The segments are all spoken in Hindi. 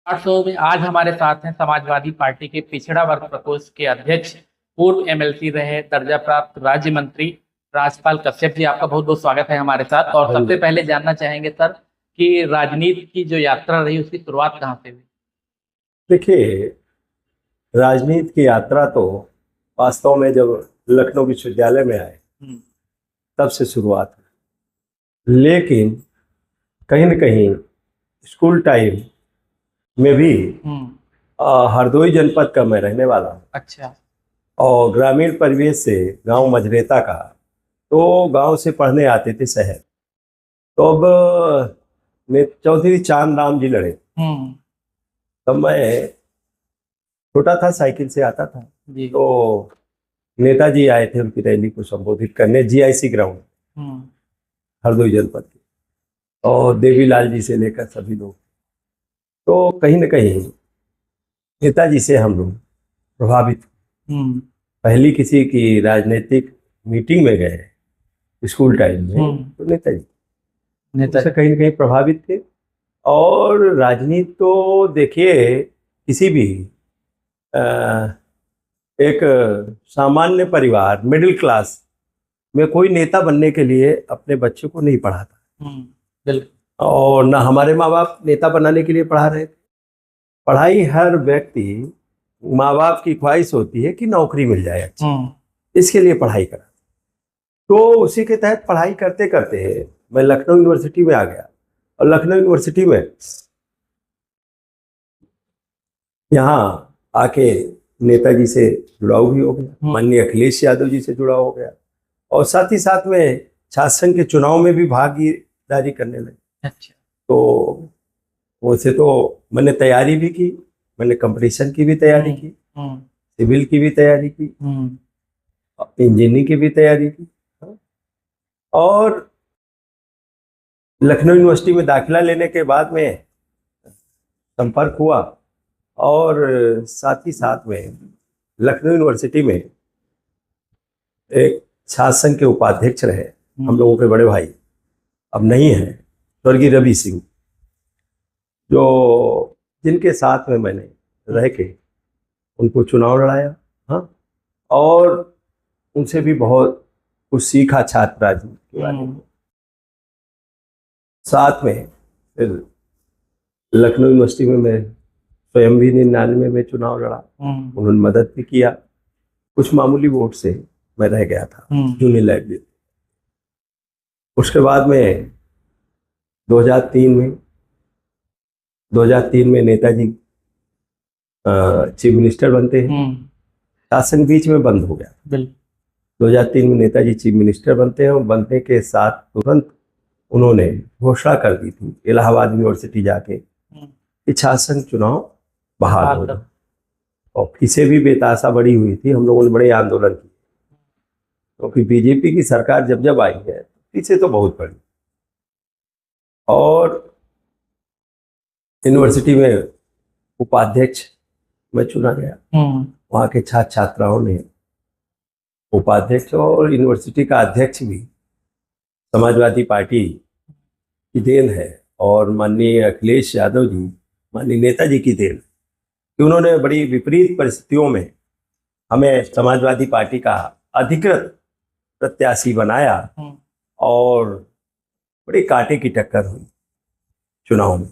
शो में आज हमारे साथ हैं समाजवादी पार्टी के पिछड़ा वर्ग प्रकोष्ठ के अध्यक्ष पूर्व एमएलसी रहे दर्जा प्राप्त राज्य मंत्री राजपाल कश्यप जी। आपका बहुत बहुत स्वागत है हमारे साथ। और सबसे पहले जानना चाहेंगे सर कि राजनीति की जो यात्रा रही उसकी शुरुआत कहाँ से हुई? देखिए, राजनीति की यात्रा तो वास्तव में जब लखनऊ विश्वविद्यालय में आए तब से शुरुआत हुई, लेकिन कहीं न कहीं स्कूल टाइम में भी हरदोई जनपद का मैं रहने वाला हूँ। अच्छा। और ग्रामीण परिवेश से, गांव मजरेता का, तो गांव से पढ़ने आते थे शहर। तो अब चौधरी चांद राम जी लड़े, तब मैं छोटा था, साइकिल से आता था। तो नेताजी आए थे उनकी रैली को संबोधित करने जीआईसी ग्राउंड हरदोई जनपद के, और देवीलाल जी से लेकर सभी लोग। तो कहीं न कहीं नेताजी से हम लोग प्रभावित। पहली किसी की राजनीतिक मीटिंग में गए स्कूल टाइम में, तो नेताजी से कहीं न कहीं प्रभावित थे। और राजनीति तो देखिए, किसी भी एक सामान्य परिवार, मिडिल क्लास में कोई नेता बनने के लिए अपने बच्चे को नहीं पढ़ाता। और ना हमारे माँ बाप नेता बनाने के लिए पढ़ा रहे थे। पढ़ाई, हर व्यक्ति, माँ बाप की ख्वाहिश होती है कि नौकरी मिल जाए अच्छी, इसके लिए पढ़ाई करा। तो उसी के तहत पढ़ाई करते करते मैं लखनऊ यूनिवर्सिटी में आ गया। और लखनऊ यूनिवर्सिटी में यहाँ आके नेताजी से जुड़ाव भी हो गया, माननीय अखिलेश यादव जी से जुड़ा हो गया, और साथ ही साथ में छात्र संघ के चुनाव में भी भागीदारी करने लगे। अच्छा। तो वैसे तो मैंने तैयारी भी की, मैंने कंपटीशन की भी तैयारी की, सिविल की भी तैयारी की, इंजीनियरिंग की भी तैयारी की। और लखनऊ यूनिवर्सिटी में दाखिला लेने के बाद में संपर्क हुआ, और साथ ही साथ में लखनऊ यूनिवर्सिटी में एक छात्र संघ के उपाध्यक्ष रहे हम लोगों के बड़े भाई, अब नहीं है, स्वर्गीय रवि सिंह, जो जिनके साथ में मैंने रह के उनको चुनाव लड़ाया। हाँ, और उनसे भी बहुत कुछ सीखा छात्र राजनीति के बारे में। साथ में फिर लखनऊ यूनिवर्सिटी में मैं स्वयं भी 99 में चुनाव लड़ा, उन्होंने मदद भी किया। कुछ मामूली वोट से मैं रह गया था जूनियर लाइब्रेरी। उसके बाद में 2003 में नेताजी चीफ मिनिस्टर बनते हैं। शासन बीच में बंद हो गया। 2003 में नेताजी चीफ मिनिस्टर बनते हैं, और बनने के साथ तुरंत उन्होंने घोषणा कर दी थी इलाहाबाद यूनिवर्सिटी जाके कि छात्र संघ चुनाव बहाल हो। और फीसें भी बेतासा बढ़ी हुई थी, हम लोगों ने बड़े आंदोलन किए, क्योंकि बीजेपी की सरकार जब जब आई है फीसें तो बहुत बढ़ी। और यूनिवर्सिटी में उपाध्यक्ष मैं चुना गया। वहाँ के छात्र छात्राओं ने उपाध्यक्ष और यूनिवर्सिटी का अध्यक्ष भी समाजवादी पार्टी की देन है, और माननीय अखिलेश यादव जी, माननीय नेताजी की देन, कि उन्होंने बड़ी विपरीत परिस्थितियों में हमें समाजवादी पार्टी का अधिकृत प्रत्याशी बनाया, और बड़ी कांटे की टक्कर हुई चुनाव में।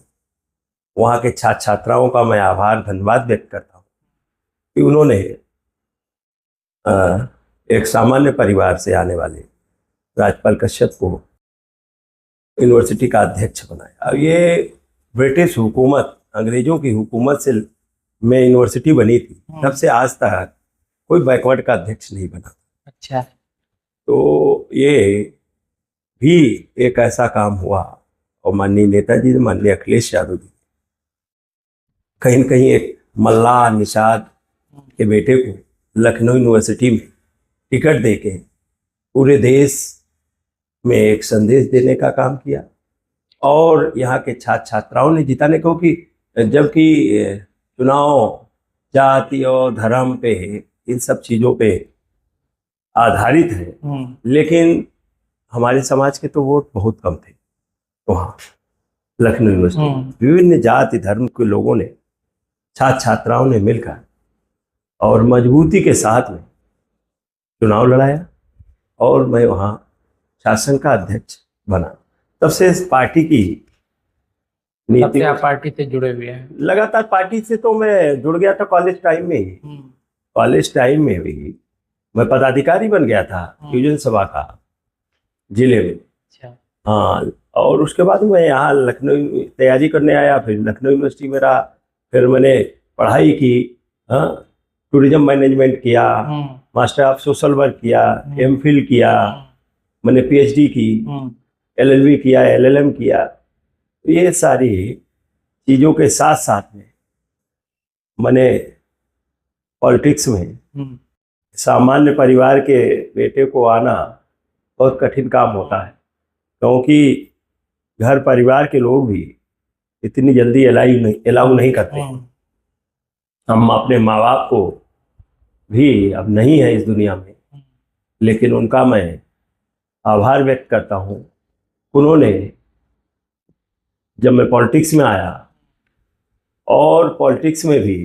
वहाँ के छात्र छात्राओं का मैं आभार, धन्यवाद व्यक्त करता हूँ कि उन्होंने एक सामान्य परिवार से आने वाले राजपाल कश्यप को यूनिवर्सिटी का अध्यक्ष बनाया। अब ये ब्रिटिश हुकूमत, अंग्रेजों की हुकूमत से में यूनिवर्सिटी बनी थी, तब से आज तक कोई बैकवर्ड का अध्यक्ष नहीं बना। अच्छा। तो ये भी एक ऐसा काम हुआ, और माननीय नेताजी, माननीय अखिलेश यादव जी कहीं न कहीं एक मल्ला निषाद के बेटे को लखनऊ यूनिवर्सिटी में टिकट देके पूरे देश में एक संदेश देने का काम किया, और यहाँ के छात्र छात्राओं ने जिताने को, कि जबकि चुनाव जाति और धर्म पे, इन सब चीज़ों पे आधारित है, लेकिन हमारे समाज के तो वोट बहुत कम थे वहाँ लखनऊ यूनिवर्सिटी। विभिन्न जाति धर्म के लोगों ने छात्र छात्राओं ने मिलकर और मजबूती के साथ में चुनाव लड़ाया और मैं वहाँ शासन का अध्यक्ष बना। तब से इस पार्टी की तब नीति से आप पार्टी से जुड़े हुए हैं। लगातार पार्टी से तो मैं जुड़ गया था कॉलेज टाइम में ही। कॉलेज टाइम में भी मैं पदाधिकारी बन गया था युवजन सभा का जिले में। अच्छा। हाँ, और उसके बाद मैं यहाँ लखनऊ तैयारी करने आया, फिर लखनऊ यूनिवर्सिटी में रहा, फिर मैंने पढ़ाई की, हाँ, टूरिज्म मैनेजमेंट किया, मास्टर ऑफ सोशल वर्क किया, एमफिल किया, मैंने पीएचडी की, एलएलबी किया, एलएलएम किया। ये सारी चीज़ों के साथ साथ में मैंने पॉलिटिक्स में, सामान्य परिवार के बेटे को आना बहुत कठिन काम होता है, क्योंकि घर परिवार के लोग भी इतनी जल्दी अलाउ नहीं करते। हम अपने माँ बाप को भी अब नहीं है इस दुनिया में, लेकिन उनका मैं आभार व्यक्त करता हूँ। उन्होंने जब मैं पॉलिटिक्स में आया और पॉलिटिक्स में भी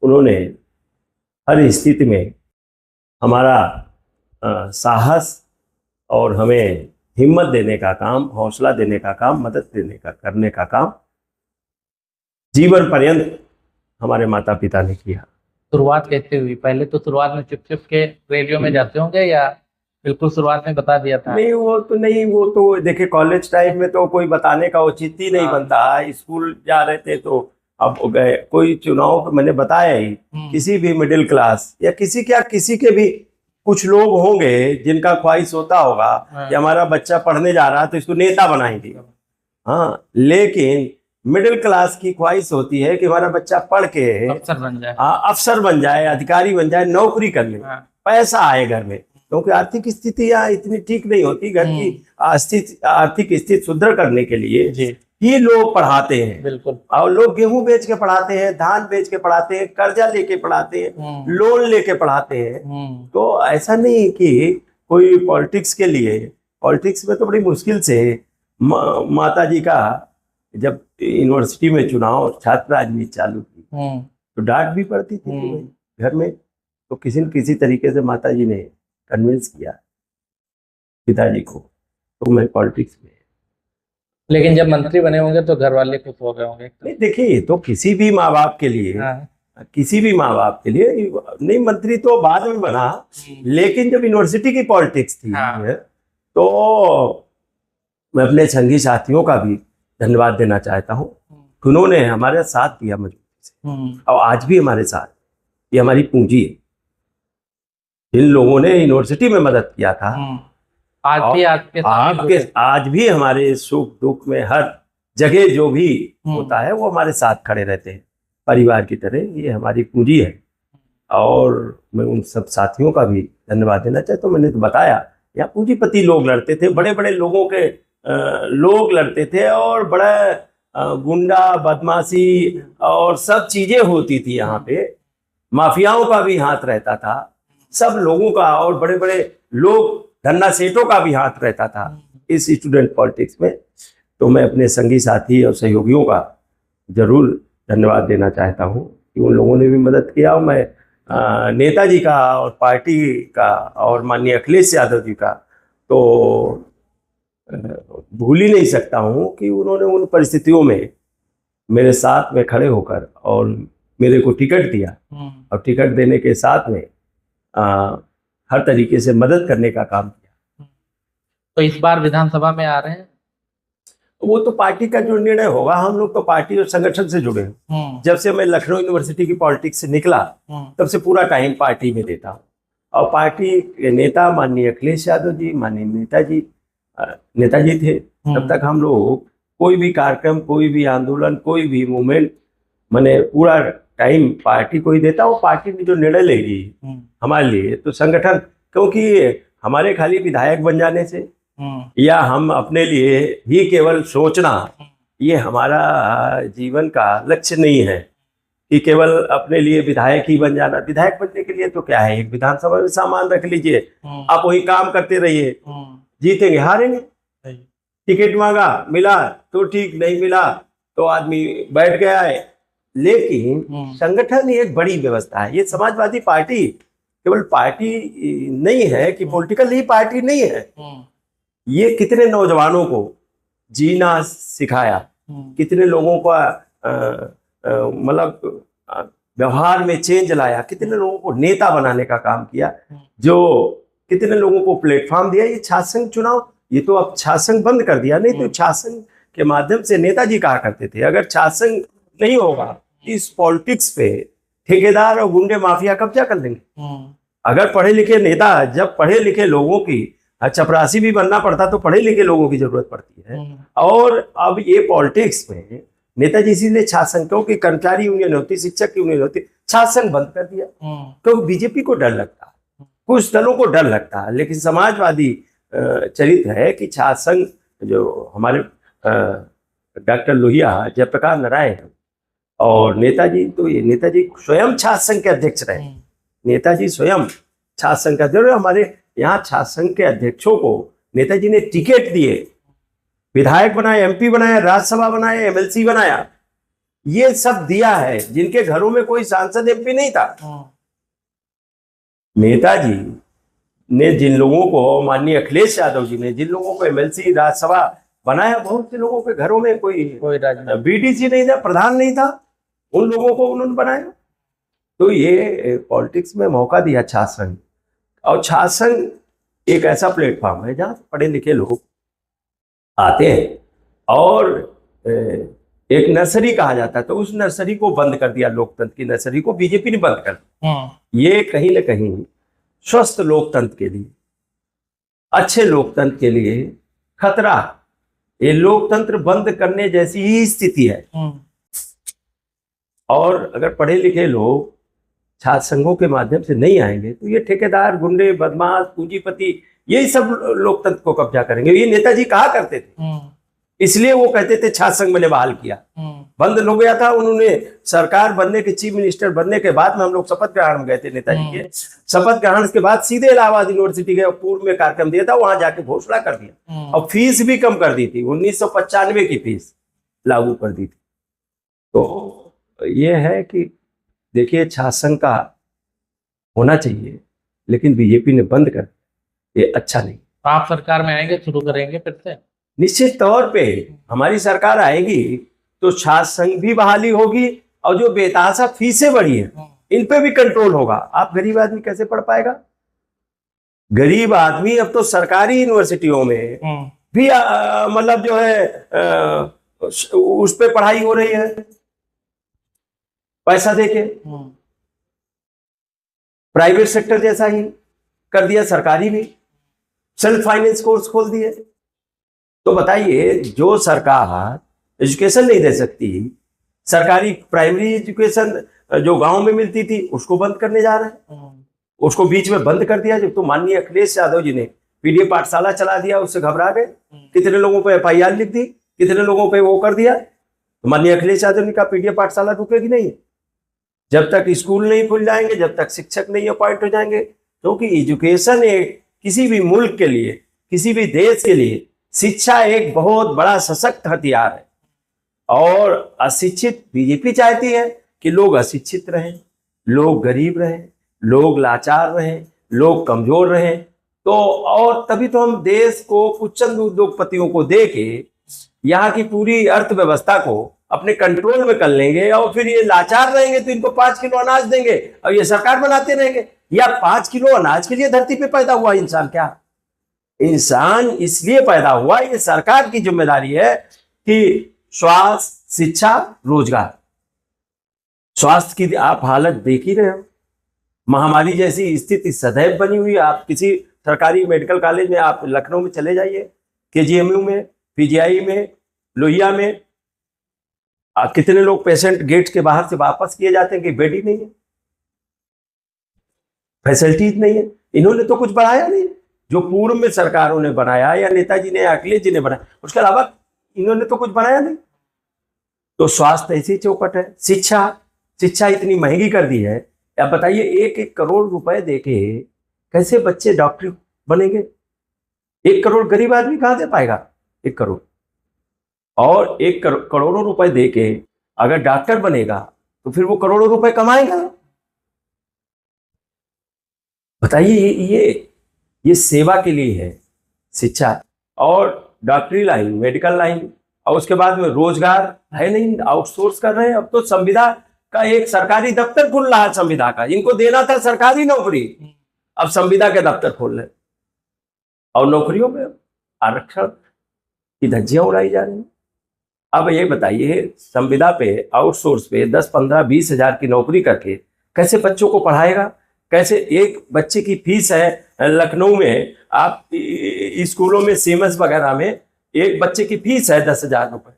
उन्होंने हर स्थिति में हमारा साहस और हमें हिम्मत देने का काम, हौसला देने का काम, मदद देने का, करने का काम जीवन पर्यंत हमारे माता पिता ने किया। शुरुआत कैसे हुई? पहले तो शुरुआत में चुप चुप के रैलियों में जाते होंगे या बिल्कुल शुरुआत में बता दिया था? नहीं, वो तो देखिए कॉलेज टाइम में तो कोई बताने का उचित ही नहीं बनता। स्कूल जा रहे थे तो अब गए, कोई चुनाव मैंने बताया ही। किसी भी मिडिल क्लास या किसी के भी कुछ लोग होंगे जिनका ख्वाहिश होता होगा कि हमारा बच्चा पढ़ने जा रहा है तो इसको नेता बनाएंगे। हाँ, लेकिन मिडिल क्लास की ख्वाहिश होती है कि हमारा बच्चा पढ़ के अफसर बन जाए, अधिकारी बन जाए, नौकरी कर ले, पैसा आए घर में, क्योंकि आर्थिक स्थिति यहाँ इतनी ठीक नहीं होती। घर की आर्थिक स्थिति सुदृढ़ करने के लिए ही लोग पढ़ाते हैं। बिल्कुल। और लोग गेहूं बेच के पढ़ाते हैं, धान बेच के पढ़ाते हैं, कर्जा लेके पढ़ाते हैं, लोन लेके पढ़ाते हैं। तो ऐसा नहीं कि कोई पॉलिटिक्स के लिए, पॉलिटिक्स में तो बड़ी मुश्किल से माता जी का जब यूनिवर्सिटी में चुनाव छात्र राजनीति चालू की तो डांट भी पड़ती थी घर में। तो किसी न किसी तरीके से माता जी ने कन्विंस किया पिताजी को, तो मैं पॉलिटिक्स में। लेकिन जब मंत्री बने होंगे तो घर वाले खुश हो गए होंगे? नहीं, देखिए, तो किसी भी माँ बाप के लिए, किसी भी माँ बाप के लिए नहीं, मंत्री तो बाद में बना, लेकिन जब यूनिवर्सिटी की पॉलिटिक्स थी तो मैं अपने संगी साथियों का भी धन्यवाद देना चाहता हूँ। उन्होंने हमारे साथ दिया मजबूती से, और आज भी हमारे साथ। ये हमारी पूंजी है। जिन लोगों ने यूनिवर्सिटी में मदद किया था, आज भी हमारे सुख दुख में हर जगह जो भी होता है वो हमारे साथ खड़े रहते हैं, परिवार की तरह। ये हमारी पूंजी है, और मैं उन सब साथियों का भी धन्यवाद देना चाहता हूँ। मैंने तो बताया, यहाँ पूंजीपति लोग लड़ते थे, बड़े बड़े लोगों के लोग लड़ते थे, और बड़ा गुंडा बदमाशी और सब चीजें होती थी यहाँ पे। माफियाओं का भी हाथ रहता था, सब लोगों का, और बड़े बड़े लोग, धन्ना सेठों का भी हाथ रहता था इस स्टूडेंट पॉलिटिक्स में। तो मैं अपने संगी साथी और सहयोगियों का जरूर धन्यवाद देना चाहता हूँ कि उन लोगों ने भी मदद किया। और मैं नेताजी का और पार्टी का और माननीय अखिलेश यादव जी का तो भूल ही नहीं सकता हूँ कि उन्होंने उन परिस्थितियों में मेरे साथ में खड़े होकर और मेरे को टिकट दिया, और टिकट देने के साथ में हर तरीके से मदद करने का काम किया। तो इस बार विधानसभा में आ रहे हैं? वो तो पार्टी का जो निर्णय होगा। हम लोग तो पार्टी और संगठन से जुड़े हैं। जब से मैं लखनऊ यूनिवर्सिटी की पॉलिटिक्स से निकला तब से पूरा टाइम पार्टी में देता हूँ। और पार्टी के नेता माननीय अखिलेश यादव जी, माननीय नेताजी थे। तब तक हम लोग कोई भी कार्यक्रम, कोई भी आंदोलन, कोई भी मूवमेंट, मैंने पूरा टाइम पार्टी को ही देता हूँ। पार्टी ने जो निर्णय लेगी हमारे लिए, तो संगठन, क्योंकि हमारे खाली विधायक बन जाने से या हम अपने लिए ही केवल सोचना, ये हमारा जीवन का लक्ष्य नहीं है कि केवल अपने लिए विधायक ही बन जाना। विधायक बनने के लिए तो क्या है, एक विधानसभा में सामान रख लीजिए, आप वही काम करते रहिए, जीतेंगे हारेंगे। टिकट मांगा, मिला तो ठीक, नहीं मिला तो आदमी बैठ गया है, लेकिन संगठन ही एक बड़ी व्यवस्था है। ये समाजवादी पार्टी केवल पार्टी नहीं है कि पॉलिटिकल ही पार्टी नहीं है, ये कितने नौजवानों को जीना सिखाया, कितने लोगों का मतलब व्यवहार में चेंज लाया, कितने लोगों को नेता बनाने का काम किया, जो कितने लोगों को प्लेटफॉर्म दिया। ये छात्र संघ चुनाव, ये तो अब छात्र संघ बंद कर दिया, नहीं तो छात्र संघ के माध्यम से नेताजी कहा करते थे अगर छात्र संघ नहीं होगा इस पॉलिटिक्स पे ठेकेदार और गुंडे माफिया कब्जा कर लेंगे। अगर पढ़े लिखे नेता, जब पढ़े लिखे लोगों की चपरासी भी बनना पड़ता तो पढ़े लिखे लोगों की जरूरत पड़ती है। और अब ये पॉलिटिक्स में नेताजी इसीलिए छात्र संघ, क्योंकि कर्मचारी यूनियन होती, शिक्षक की यूनियन होती, छात्र संघ बंद कर दिया। तो बीजेपी को डर लगता, कुछ दलों को डर लगता है, लेकिन समाजवादी चरित्र है कि छात्र संघ जो हमारे डॉक्टर लोहिया, जयप्रकाश नारायण और नेताजी, तो ये नेताजी स्वयं छात्र संघ के अध्यक्ष रहे। नेताजी स्वयं छात्र संघ का अध्यक्ष। हमारे यहाँ छात्र संघ के अध्यक्षों को नेताजी ने टिकट दिए, विधायक बनाया, एमपी बनाया, राज्यसभा बनाया, एमएलसी बनाया, ये सब दिया है, जिनके घरों में कोई सांसद एमपी नहीं था। नेताजी ने जिन लोगों को, माननीय अखिलेश यादव जी ने जिन लोगों को एमएलसी, राज्यसभा बनाया, बहुत से लोगों के घरों में कोई बीडीसी नहीं था, प्रधान नहीं था, उन लोगों को उन्होंने बनाया। तो ये पॉलिटिक्स में मौका दिया छात्र संघ। और छात्र संघ एक ऐसा प्लेटफॉर्म है जहाँ पढ़े लिखे लोग आते हैं, और एक नर्सरी कहा जाता है, तो उस नर्सरी को बंद कर दिया, लोकतंत्र की नर्सरी को बीजेपी ने बंद कर दिया। ये कहीं ना कहीं स्वस्थ लोकतंत्र के लिए, अच्छे लोकतंत्र के लिए खतरा, ये लोकतंत्र बंद करने जैसी ही स्थिति है। और अगर पढ़े लिखे लोग छात्र संघों के माध्यम से नहीं आएंगे तो ये ठेकेदार, गुंडे, बदमाश, पूंजीपति, यही सब लोकतंत्र को कब्जा करेंगे। ये नेताजी कहा करते थे, इसलिए वो कहते थे छात्र संघ मैंने बहाल किया। बंद हो गया था, उन्होंने सरकार बनने के, चीफ मिनिस्टर बनने के बाद में हम लोग शपथ ग्रहण में गए थे नेताजी के। शपथ ग्रहण के बाद सीधे इलाहाबाद यूनिवर्सिटी के पूर्व में कार्यक्रम दिया था, वहां जाके घोषणा कर दिया, और फीस भी कम कर दी थी, 1995 की फीस लागू कर दी थी। तो ये है कि देखिए छात्र संघ का होना चाहिए, लेकिन बीजेपी ने बंद कर, ये अच्छा नहीं। आप सरकार में आएंगे, शुरू करेंगे फिर से? निश्चित तौर पे हमारी सरकार आएगी तो छात्र संघ भी बहाली होगी, और जो बेतहाशा फीसें बढ़ी है इन पे भी कंट्रोल होगा। आप गरीब आदमी कैसे पढ़ पाएगा? गरीब आदमी अब तो सरकारी यूनिवर्सिटियों में भी मतलब जो है उस पे पढ़ाई हो रही है पैसा देके। प्राइवेट सेक्टर जैसा ही कर दिया, सरकारी भी सेल्फ फाइनेंस कोर्स खोल दिए। तो बताइए, जो सरकार एजुकेशन नहीं दे सकती, सरकारी प्राइमरी एजुकेशन जो गांव में मिलती थी उसको बंद करने जा रहे हैं, उसको बीच में बंद कर दिया। जब तो माननीय अखिलेश यादव जी ने पीडीएफ पाठशाला चला दिया, उससे घबरा गए, कितने लोगों पे एफआईआर लिख दी, कितने लोगों पे वो कर दिया। तो माननीय अखिलेश यादव ने कहा पीडीएफ पाठशाला रुकेगी नहीं जब तक स्कूल नहीं खुल जाएंगे, जब तक शिक्षक नहीं अपॉइंट हो जाएंगे। क्योंकि एजुकेशन एक किसी भी मुल्क के लिए, किसी भी देश के लिए शिक्षा एक बहुत बड़ा सशक्त हथियार है। और अशिक्षित, बीजेपी चाहती है कि लोग अशिक्षित रहें, लोग गरीब रहें, लोग लाचार रहें, लोग कमजोर रहें। तो और तभी तो हम देश को कुछ चंद उद्योगपतियों को दे के यहाँ की पूरी अर्थव्यवस्था को अपने कंट्रोल में कर लेंगे, और फिर ये लाचार रहेंगे तो इनको 5 किलो अनाज देंगे और ये सरकार बनाते रहेंगे। या 5 किलो अनाज के लिए धरती पे पैदा हुआ इंसान क्या? इंसान इसलिए पैदा हुआ, ये सरकार की जिम्मेदारी है कि स्वास्थ्य, शिक्षा, रोजगार। स्वास्थ्य की आप हालत देख ही रहे हो, महामारी जैसी स्थिति सदैव बनी हुई है। आप किसी सरकारी मेडिकल कॉलेज में, आप लखनऊ में चले जाइए, केजीएमयू में, पीजीआई में, लोहिया में, कितने लोग पेशेंट गेट के बाहर से वापस किए जाते हैं कि बेड ही नहीं है, फैसिलिटीज नहीं है। इन्होंने तो कुछ बढ़ाया नहीं, जो पूर्व में सरकारों ने बनाया या नेताजी ने, अखिलेश जी ने बनाया, उसके अलावा इन्होंने तो कुछ बनाया नहीं। तो स्वास्थ्य ऐसी चौपट है। शिक्षा इतनी महंगी कर दी है। अब बताइए, 1-1 करोड़ रुपए देके कैसे बच्चे डॉक्टर बनेंगे? 1 करोड़ गरीब आदमी कहां दे पाएगा 1 करोड़? और 1 करोड़ों रुपए देके अगर डॉक्टर बनेगा तो फिर वो करोड़ों रुपए कमाएगा। बताइए, ये सेवा के लिए है, शिक्षा और डॉक्टरी लाइन, मेडिकल लाइन, और उसके बाद में रोजगार है नहीं, आउटसोर्स कर रहे हैं। अब तो संविदा का एक सरकारी दफ्तर खुल रहा है, संविदा का, इनको देना था सरकारी नौकरी, अब संविदा के दफ्तर खोल रहे, और नौकरियों में आरक्षण की धज्जियां उड़ाई जा रही हैं। अब ये बताइए, संविदा पे, आउटसोर्स पे 10, 15, 20 हजार की नौकरी करके कैसे बच्चों को पढ़ाएगा? कैसे? एक बच्चे की फीस है लखनऊ में, आप स्कूलों में सीएमएस वगैरह में एक बच्चे की फीस है 10,000 रुपए।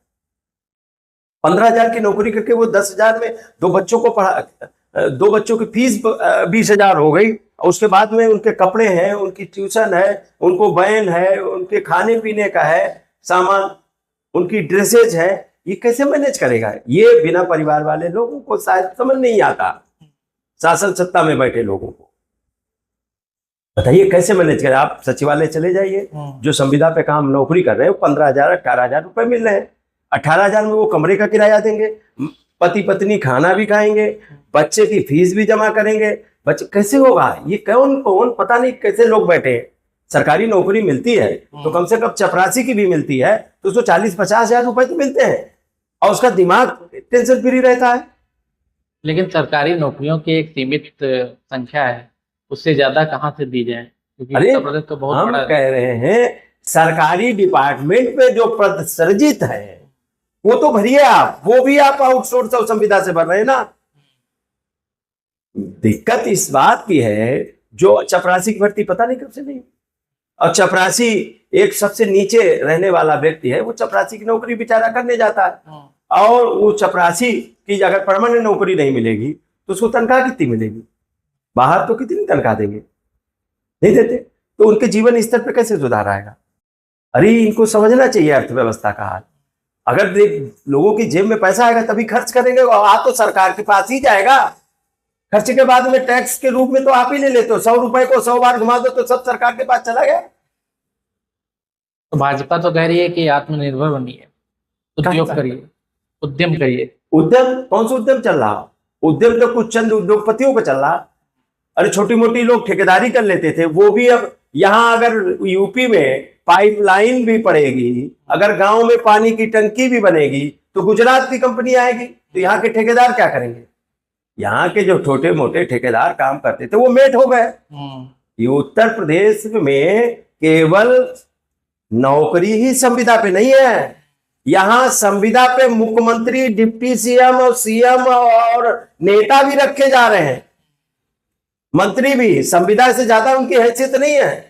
15,000 की नौकरी करके वो 10,000 में दो बच्चों को पढ़ा, दो बच्चों की फीस 20,000 हो गई, और उसके बाद में उनके कपड़े हैं, उनकी ट्यूशन है, उनको वैन है, उनके खाने पीने का है सामान, उनकी ड्रेसेज है। ये कैसे मैनेज करेगा? ये बिना परिवार वाले लोगों को शायद समझ नहीं आता, शासन सत्ता में बैठे लोगों को। बताइए कैसे मैनेज करें? आप सचिवालय चले जाइए, जो संविदा पे काम नौकरी कर रहे हैं, 15,000, 18,000 रुपए मिल रहे हैं। 18,000 में वो कमरे का किराया देंगे, पति पत्नी खाना भी खाएंगे, बच्चे की फीस भी जमा करेंगे। बच्चे कैसे होगा? ये कौन कौन पता नहीं कैसे लोग बैठे हैं। सरकारी नौकरी मिलती है तो कम से कम चपरासी की भी मिलती है, तो उसको 40-50 हजार रुपए तो मिलते हैं, और उसका दिमाग टेंशन फ्री रहता है। लेकिन सरकारी नौकरियों की एक सीमित संख्या है, उससे ज्यादा कहाँ से दी जाए? क्योंकि अरे उत्तर प्रदेश तो बहुत हम बड़ा कह रहे हैं, सरकारी डिपार्टमेंट में जो पद सृजित है वो तो भरिए आप, वो भी आप आउटसोर्स और संविदा से भर रहे हैं ना। दिक्कत इस बात की है, जो चपरासी की भर्ती पता नहीं कब से नहीं, और चपरासी एक सबसे नीचे रहने वाला व्यक्ति है, वो चपरासी की नौकरी बेचारा करने जाता है, और वो चपरासी की अगर परमानेंट नौकरी नहीं मिलेगी तो उसको तनख्वाह कितनी मिलेगी? बाहर तो कितनी तनख्वाह देंगे? नहीं देते, तो उनके जीवन स्तर पर कैसे सुधार आएगा? अरे इनको समझना चाहिए अर्थव्यवस्था का हाल। अगर लोगों की जेब में पैसा आएगा तभी खर्च करेंगे, और आ तो सरकार के पास ही जाएगा। खर्च के बाद में टैक्स के रूप में तो आप ही ले लेते हो, 100 रुपए को 100 बार घुमा दो तो सब सरकार के पास चला गया। तो भाजपा तो कह रही है कि आत्मनिर्भर बनिए, उद्योग करिए, उद्यम करिए। उद्यम? कौन सा उद्यम चल रहा? उद्यम तो कुछ चंद उद्योगपतियों को चल रहा। अरे छोटी मोटी लोग ठेकेदारी कर लेते थे, वो भी अब यहाँ अगर यूपी में पाइपलाइन भी पड़ेगी, अगर गांव में पानी की टंकी भी बनेगी, तो गुजरात की कंपनी आएगी, तो यहाँ के ठेकेदार क्या करेंगे? यहाँ के जो छोटे मोटे ठेकेदार काम करते थे वो मेट हो गए। ये उत्तर प्रदेश में केवल नौकरी ही संविदा पे नहीं है, यहाँ संविदा पे मुख्यमंत्री, डिप्टी सीएम और सीएम और नेता भी रखे जा रहे हैं। मंत्री भी संविदा से ज्यादा उनकी हैसियत नहीं है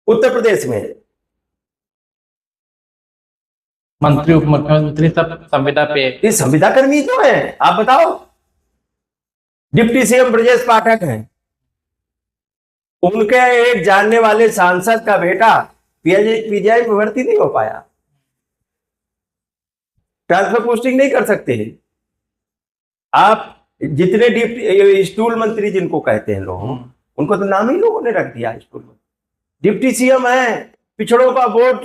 उत्तर प्रदेश में। मंत्री, उप मुख्यमंत्री सब संविदा पे, ये संविदा कर्मी तो है। आप बताओ, डिप्टी सीएम ब्रजेश पाठक हैं, उनके एक जानने वाले सांसद का बेटा पीजीआई में भर्ती नहीं हो पाया, ट्रांसफर पोस्टिंग नहीं कर सकते हैं। आप जितने डिप्टी स्टूल मंत्री जिनको कहते हैं लोग, उनको तो नाम ही लोगों ने रख दिया स्टूल मंत्री। डिप्टी सीएम है, पिछड़ों का वोट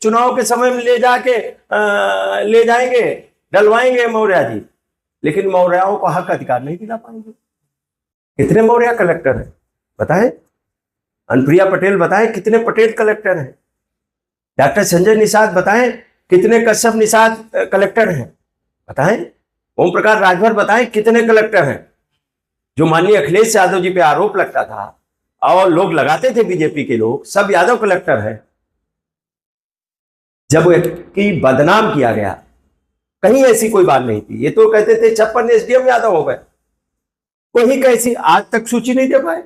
चुनाव के समय में ले जाके ले जाएंगे, डलवाएंगे मौर्य जी, लेकिन मौर्याओं को हक अधिकार नहीं दिला पाएंगे। कितने मौर्य कलेक्टर हैं बताएं? अनुप्रिया पटेल बताएं कितने पटेल कलेक्टर हैं? डॉक्टर संजय निषाद बताएं कितने कश्यप निषाद कलेक्टर हैं? बताएं। ओम प्रकाश राजभर बताएं कितने कलेक्टर हैं? जो माननीय अखिलेश यादव जी पे आरोप लगता था और लोग लगाते थे बीजेपी के लोग, सब यादव कलेक्टर है। जब की बदनाम किया गया, कहीं ऐसी कोई बात नहीं थी। ये तो कहते थे 56 एसडीएम यादव हो गए, कोई कैसी आज तक सूची नहीं दे पाए।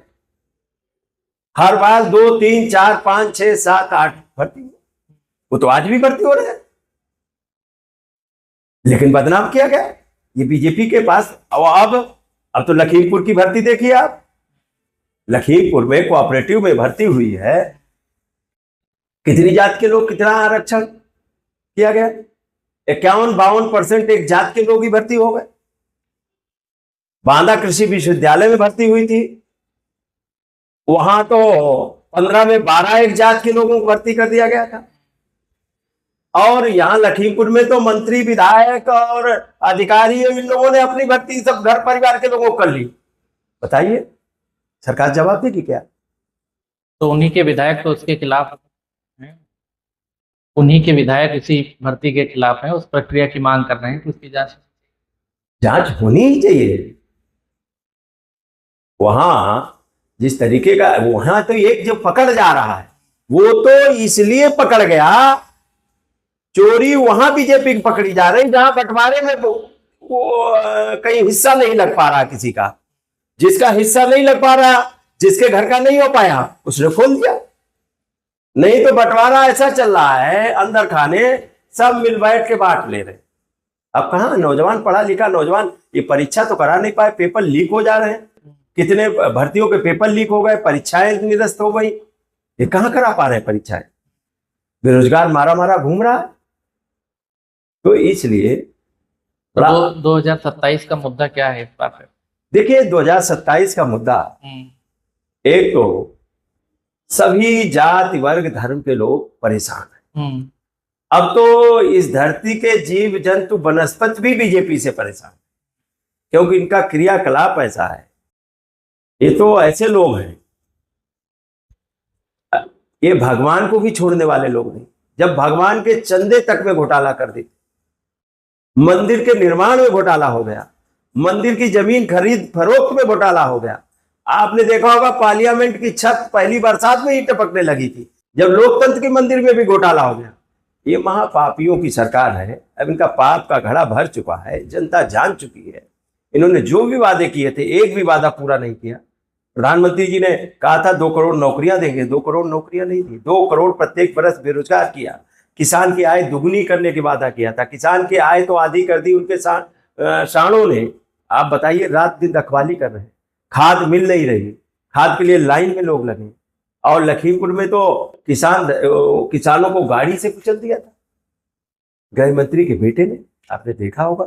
हर बार 2, 3, 4, 5, 6, 7, 8 भर्ती, वो तो आज भी भर्ती हो रहे हैं, लेकिन बदनाम किया गया ये बीजेपी के पास। अब तो लखीमपुर की भर्ती देखिए आप, लखीमपुर में कोऑपरेटिव में भर्ती हुई है, कितनी जात के लोग, कितना आरक्षण किया गया, 51-52% एक जात के लोग ही भर्ती हो गए। बांदा कृषि विश्वविद्यालय में भर्ती हुई थी, वहां तो 15 में 12 एक जात के लोगों को भर्ती कर दिया गया था। और यहाँ लखीमपुर में तो मंत्री विधायक और अधिकारी इन लोगों ने अपनी भर्ती सब घर परिवार के लोगों को कर ली। बताइए सरकार जवाब देगी क्या? तो उन्हीं के विधायक तो उसके खिलाफ हैं, उन्हीं के विधायक इसी भर्ती के खिलाफ हैं, उस प्रक्रिया की मांग कर रहे हैं कि उसकी जांच होनी ही चाहिए। वहां जिस तरीके का वहां तो एक जो पकड़ जा रहा है वो तो इसलिए पकड़ गया, चोरी वहां बीजेपी की पकड़ी जा रही जहां बंटवारे में वो कहीं हिस्सा नहीं लग पा रहा किसी का। जिसका हिस्सा नहीं लग पा रहा, जिसके घर का नहीं हो पाया, उसने खोल दिया। नहीं तो बंटवारा ऐसा चल रहा है, अंदर खाने सब मिल बैठ के बांट ले रहे। अब कहां नौजवान, पढ़ा लिखा नौजवान ये परीक्षा तो करा नहीं पाए, पेपर लीक हो जा रहे हैं। कितने भर्तियों के पेपर लीक हो गए, परीक्षाएं निरस्त हो गई। ये कहां करा पा रहे हैं परीक्षाएं? बेरोजगार मारा मारा घूम रहा है। तो इसलिए 2027 का मुद्दा क्या है इस बार पे? देखिए 2027 का मुद्दा, एक तो सभी जाति वर्ग धर्म के लोग परेशान हैं। अब तो इस धरती के जीव जंतु वनस्पति भी बीजेपी से परेशान, क्योंकि इनका क्रियाकलाप ऐसा है। ये तो ऐसे लोग हैं, ये भगवान को भी छोड़ने वाले लोग नहीं। जब भगवान के चंदे तक में घोटाला कर दी, मंदिर के निर्माण में घोटाला हो गया, मंदिर की जमीन खरीद फरोख्त में घोटाला हो गया। आपने देखा होगा पार्लियामेंट की छत पहली बरसात में ही टपकने लगी थी, जब लोकतंत्र के मंदिर में भी घोटाला हो गया। ये महापापियों की सरकार है। अब इनका पाप का घड़ा भर चुका है, जनता जान चुकी है। इन्होंने जो भी वादे किए थे एक भी वादा पूरा नहीं किया। प्रधानमंत्री जी ने कहा था 2 करोड़ नौकरियां देंगे, 2 करोड़ नौकरियां नहीं दी। 2 करोड़ प्रत्येक बरस बेरोजगार किया। किसान की आय दुगुनी करने की वादा किया था, किसान की आय तो आधी कर दी उनके साणों ने। आप बताइए रात दिन रखवाली कर रहे हैं, खाद मिल नहीं रही, खाद के लिए लाइन में लोग लगे। और लखीमपुर में तो किसानों को गाड़ी से कुचल दिया था गृह मंत्री के बेटे ने, आपने देखा होगा।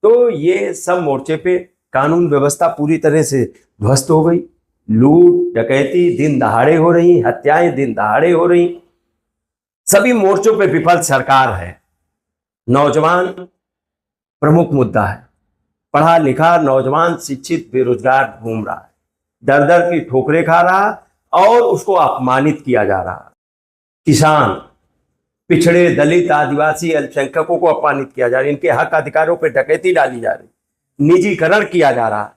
तो ये सब मोर्चे पे कानून व्यवस्था पूरी तरह से ध्वस्त हो गई। लूट डकैती दिन दहाड़े हो रही, हत्याएं दिन दहाड़े हो रही। सभी मोर्चों पे विफल सरकार है। नौजवान प्रमुख मुद्दा है। पढ़ा लिखा नौजवान शिक्षित बेरोजगार घूम रहा है, दर दर की ठोकरें खा रहा और उसको अपमानित किया जा रहा। किसान, पिछड़े, दलित, आदिवासी, अल्पसंख्यकों को अपमानित किया जा रहा है। इनके हक अधिकारों पर डकैती डाली जा रही, निजीकरण किया जा रहा,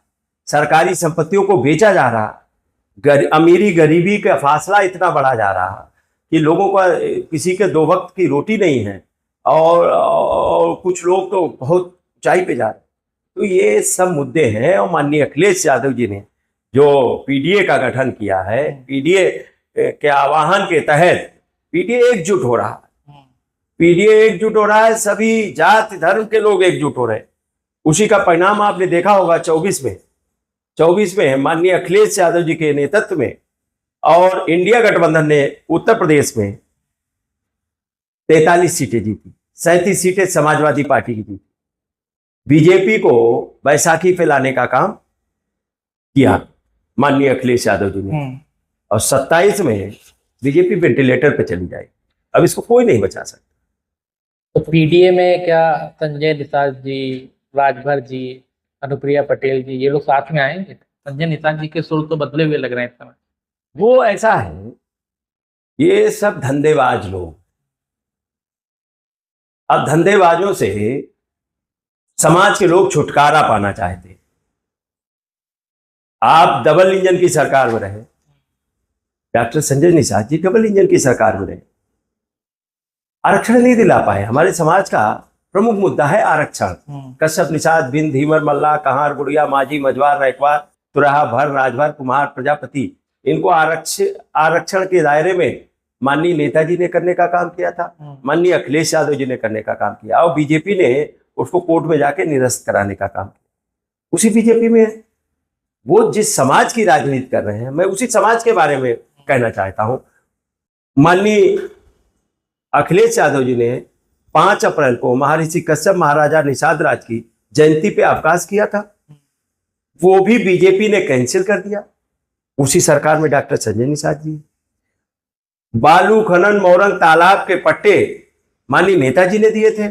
सरकारी संपत्तियों को बेचा जा रहा, अमीरी गरीबी का फासला इतना बढ़ा जा रहा कि लोगों का किसी के 2 वक्त की रोटी नहीं है और कुछ लोग तो बहुत ऊंचाई पे जा रहे। तो ये सब मुद्दे हैं। और माननीय अखिलेश यादव जी ने जो पीडीए का गठन किया है, पीडीए के आह्वान के तहत पीडीए एकजुट हो रहा है। पीडीए एकजुट हो रहा है, सभी जाति धर्म के लोग एकजुट हो रहे हैं। उसी का परिणाम आपने देखा होगा 24 में माननीय अखिलेश यादव जी के नेतृत्व में और इंडिया गठबंधन ने उत्तर प्रदेश में 43 सीटें जीती, 37 सीटें समाजवादी पार्टी की जीती। बीजेपी को बैसाखी पे लाने का काम किया माननीय अखिलेश यादव जी ने। और 27 में बीजेपी वेंटिलेटर पे चली जाएगी। अब इसको कोई नहीं बचा सकता। तो पीडीए में क्या संजय निषाद जी, राजभर जी, अनुप्रिया पटेल जी, ये लोग साथ में आएंगे? संजय निषाद जी के सुर तो बदले हुए लग रहे हैं इस समय। वो ऐसा है, ये सब धंधेबाज लोग। अब धंधेबाजों से समाज के लोग छुटकारा पाना चाहते। आप डबल इंजन की सरकार में रहे, doctor Sanjay Nishad ji double engine की सरकार में रहे, आरक्षण नहीं दिला पाए। हमारे समाज का प्रमुख मुद्दा है आरक्षण। कश्यप, निषाद, बिंद, धीवर, मल्ला, कहार, गुड़िया, माझी, मझवार, रैकवार, तुराहा, भर, राजभर, कुमार, प्रजापति, इनको आरक्षण के दायरे में माननीय नेताजी ने करने का काम किया था, माननीय अखिलेश यादव जी ने करने का काम किया और बीजेपी ने उसको कोर्ट में जाके निरस्त कराने का काम किया। उसी बीजेपी में वो जिस समाज की राजनीति कर रहे हैं, मैं उसी समाज के बारे में कहना चाहता हूं। माननीय अखिलेश यादव जी ने 5 अप्रैल को महर्षि कश्यप महाराजा निषाद राज की जयंती पे अवकाश किया था, वो भी बीजेपी ने कैंसिल कर दिया। उसी सरकार में डॉक्टर संजय निषाद जी। बालू खनन, मोरंग तालाब के पट्टे माननीय नेताजी ने दिए थे।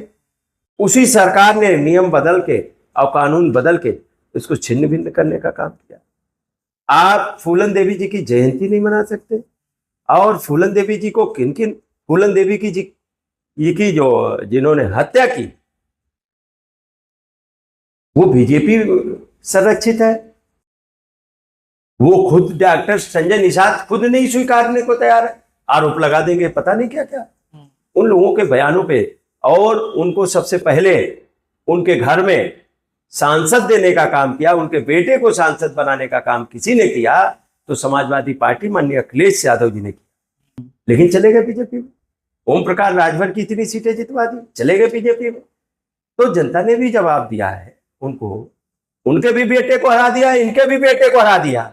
उसी सरकार ने नियम बदल के और कानून बदल के इसको छिन्न भिन्न करने का काम किया। आप फूलन देवी जी की जयंती नहीं मना सकते, और फूलन देवी जी को किन किन, फूलन देवी की जी ये की जो जिन्होंने हत्या की वो बीजेपी संरक्षित है। वो खुद डॉक्टर संजय निषाद खुद नहीं स्वीकारने को तैयार है, आरोप लगा देंगे पता नहीं क्या क्या उन लोगों के बयानों पे। और उनको सबसे पहले उनके घर में सांसद देने का काम किया, उनके बेटे को सांसद बनाने का काम किसी ने किया तो समाजवादी पार्टी माननीय अखिलेश यादव जी ने किया। लेकिन चले गए बीजेपी में। ओम प्रकाश राजभर की इतनी सीटें जितवा दी, चले गए बीजेपी में। तो जनता ने भी जवाब दिया है उनको, उनके भी बेटे को हरा दिया, इनके भी बेटे को हरा दिया।